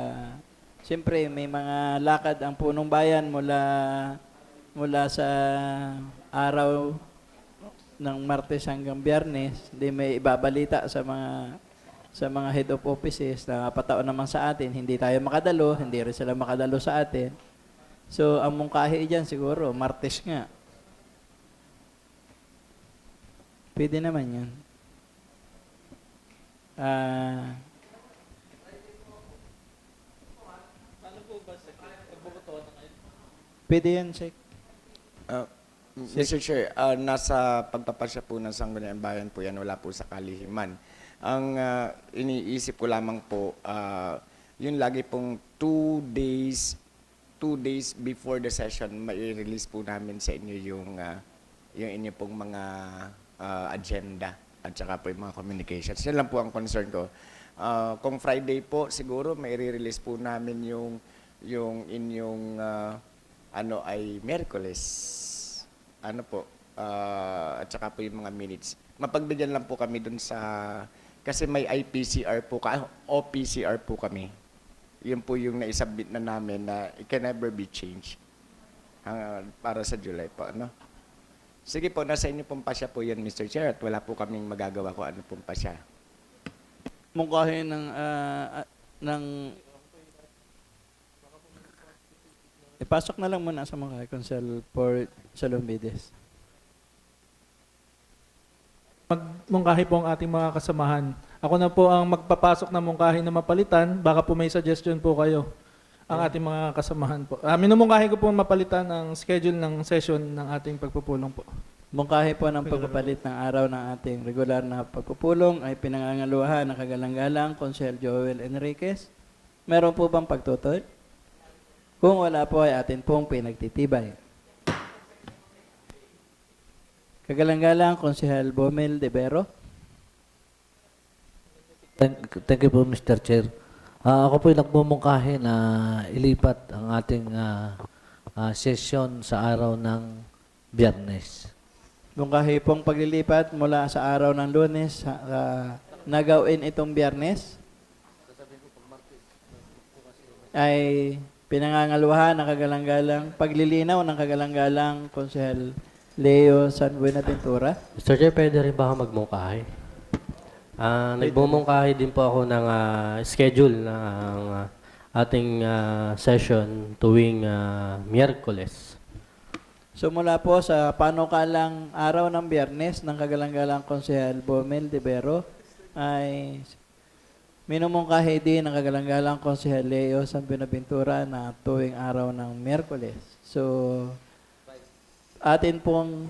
Siyempre, may mga lakad ang punong bayan mula sa araw ng Martes hanggang Biyernes. Hindi may ibabalita sa mga head of offices na pataon naman sa atin. Hindi tayo makadalo, hindi rin sila makadalo sa atin. So, ang mungkahi dyan siguro, Martes nga. Pwede naman yan. Pwede yan, Sek. Mr. Chair, nasa pagpapasya po ng Sangguniang Bayan po yan, wala po sa kalihiman. Ang iniisip ko lamang po, yun lagi pong 2 days before the session, mai-release po namin sa inyo yung inyo pong mga agenda at saka po yung mga communications. Yan lang po ang concern ko. Kung Friday po, siguro mai-release po namin yung inyong ay Miyerkules. At saka po yung mga minutes. Mapagbigyan lang po kami dun sa, kasi may IPCR po, OPCR po kami. Yun po yung naisubmit na namin na it can never be changed para sa July po. Sige po, nasa inyo pong pasya po yan, Mr. Chair, at wala po kaming magagawa kung ano pong pasya. Mungkahi ng ipasok na lang muna sa mga Council for Salombides. Magmungkahi po ang ating mga kasamahan. Ako na po ang magpapasok ng mungkahi na mapalitan. Baka po may suggestion po kayo. ang ating mga kasamahan po. Minumungkahi ko po mapalitan ang schedule ng session ng ating pagpupulong po. Mungkahi po ng pagpapalit ng araw ng ating regular na pagpupulong ay pinangangaluhan ng kagalang-galang Konsehal Joel Enriquez. Meron po bang pagtutol? Kung wala po ay atin pong pinagtitibay. Kagalang-galang Konsehal Bomel de Vero. Thank you po, Mr. Chair. Ako po nagmumungkahi na ilipat ang ating session sa araw ng Biyernes. Mungkahi pong paglilipat mula sa araw ng Lunes nagawin itong Biyernes ay pinangangaluhan ng kagalang-galang paglilinaw ng kagalang-galang Konsehal Leo San Buenaventura. Mr. Chair, pwede rin ba ako magmungkahi? Nagbumungkahi din po ako ng schedule ng ating session tuwing Miyerkules. So mula po sa panukalang araw ng Biyernes ng kagalang-galang Konsehal Bomel de Vero ay minumungkahi din ng kagalang-galang Konsehal Leo San Buenaventura na tuwing araw ng Miyerkules. So atin pong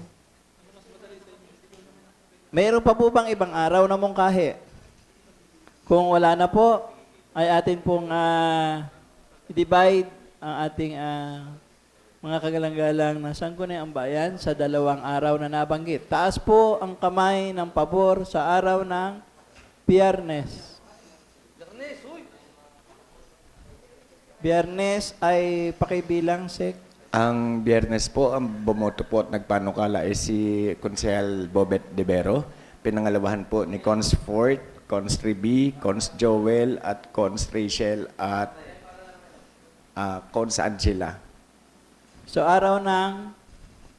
mayroon pa po bang ibang araw na mungkahi? Kung wala na po, ay atin pong i-divide ang ating mga kagalang-galang na Sangguniang Bayan sa 2 araw na nabanggit. Taas po ang kamay ng pabor sa araw ng Biyernes. Biyernes ay pakibilang sek. Ang Biyernes po, ang bumoto po at nagpanukala ay si Konsehal Bobet de Vero. Pinangalawahan po ni Cons Fort, Cons Riby, Cons Joel at Cons Rachel at Cons Angela. So araw ng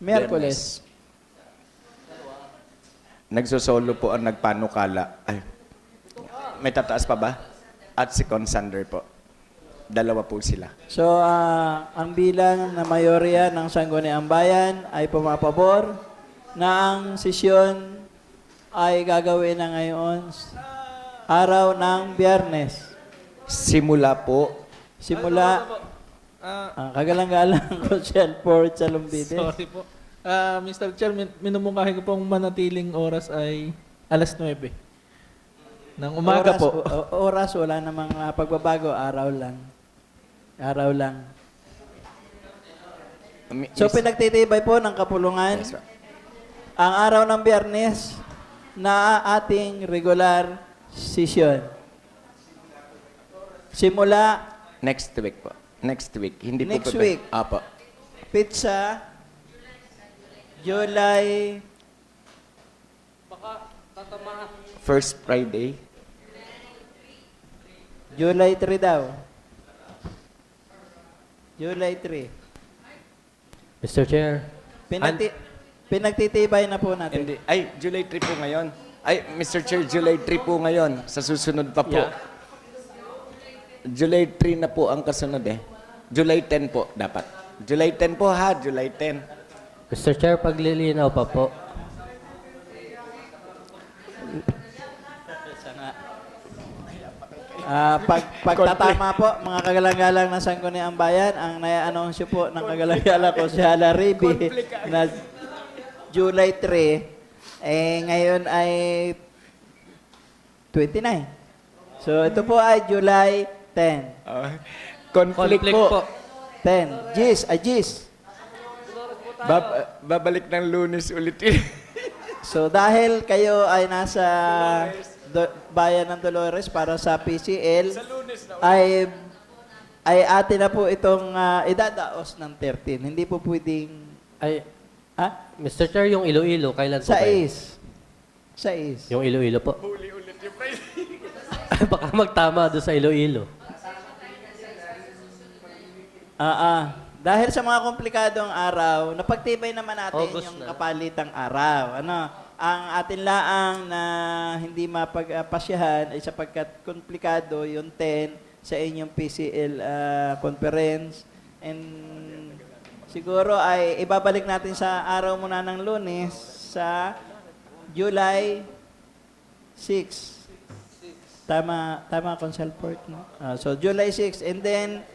Miyerkules. Nagsosolo po ang nagpanukala. Ay, may tataas pa ba? At si Cons Sander po. 2 po sila. So, ang bilang na mayorya ng Sangguniang Bayan ay pumapabor na ang sesyon ay gagawin na ngayon araw ng Biyernes. Simula po. Simula ang kagalang-galang Konsehal Port sa Lumbides. Sorry po. Mr. Chair, minumungkahi ko pong manatiling oras ay 9:00 ng umaga po. Oras, wala namang pagbabago. Araw lang. Araw lang. So, pinagtitibay po ng kapulungan Yes, sir. ang araw ng Biyernes na ating regular session. Simula Next week po. Next week. Hindi po Next po. week. Apo. pizza July First Friday. July 3 daw. July 3. Mr. Chair, Pinagtitibay na po natin. Hindi. Ay, July 3 po ngayon. Ay, Mr. Chair, July 3 po ngayon. Sa susunod pa po. Yeah. July 3 na po ang kasunod eh. July 10 po dapat. July 10 po ha, July 10. Mr. Chair, paglilinaw pa po. Pagtatama po, mga kagalang-galang ng Sangguniang Bayan, ang nai-anunsyo po ng kagalang-galang ko si Hala Riby na July 3, ngayon ay 29. So, ito po ay July 10. Conflict po. 10. Gis. Babalik ng Lunes ulit yun. So, dahil kayo ay nasa bayan ng Dolores para sa PCL, ay atin na po itong idadaos ng 13. Hindi po pwedeng... Ay, Mr. Chair, yung Iloilo, kailan po Sa kayo? Sa is. Yung Iloilo po. Huli ulit yung price. Baka magtama doon sa Iloilo. Dahil sa mga komplikadong araw, napagtibay naman natin August yung na. kapalitang araw. Ang atin laang na hindi mapagpasyahan ay sapagkat komplikado yung 10 sa inyong PCL conference. And siguro ay ibabalik natin sa araw muna ng Lunes sa July 6. Tama, Consel Port, no? So, July 6. And then,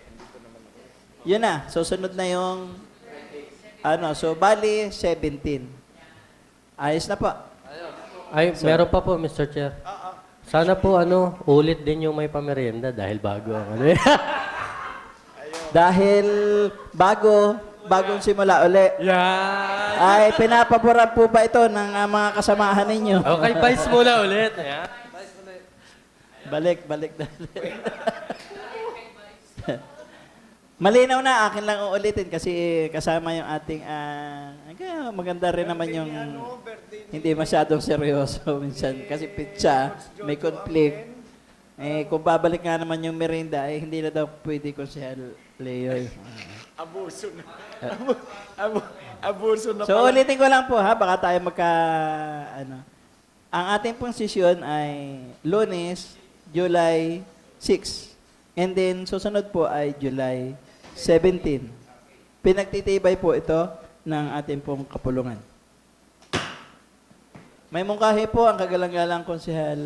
Yun na, susunod na yung, so bali, 17. Ayos na po. Ay, meron pa po, Mr. Chair. Sana po, ulit din yung may pamerienda dahil bago ang ano. Dahil bagong simula uli. Yan! Ay, pinapaboran po ba ito ng mga kasamahan ninyo? Okay, Vice muna ulit. Ayan. Balik na. Malinaw na, akin lang uulitin kasi kasama yung ating, maganda rin naman yung hindi masyadong seryoso minsan kasi pitsa, may conflict. Kung babalik nga naman yung merinda, hindi na daw pwede Konsehal Leo. Abuso na. Abuso na So pala. ulitin ko lang po ha, baka tayo Ang ating pong session ay Lunes, July 6. And then susunod po ay July 17. Pinagtitibay po ito ng ating pong kapulungan. May mungkahi po ang kagalang-galang Konsehal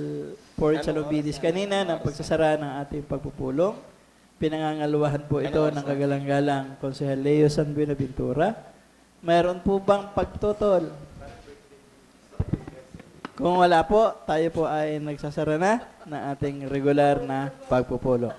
Port Salubidis kanina ng pagsasara ng ating pagpupulong. Pinangangaluwahan po ito ng kagalang-galang Konsehal Leo San Buenaventura. Mayroon po bang pagtutol? Kung wala po, tayo po ay nagsasara na ng ating regular na pagpupulong.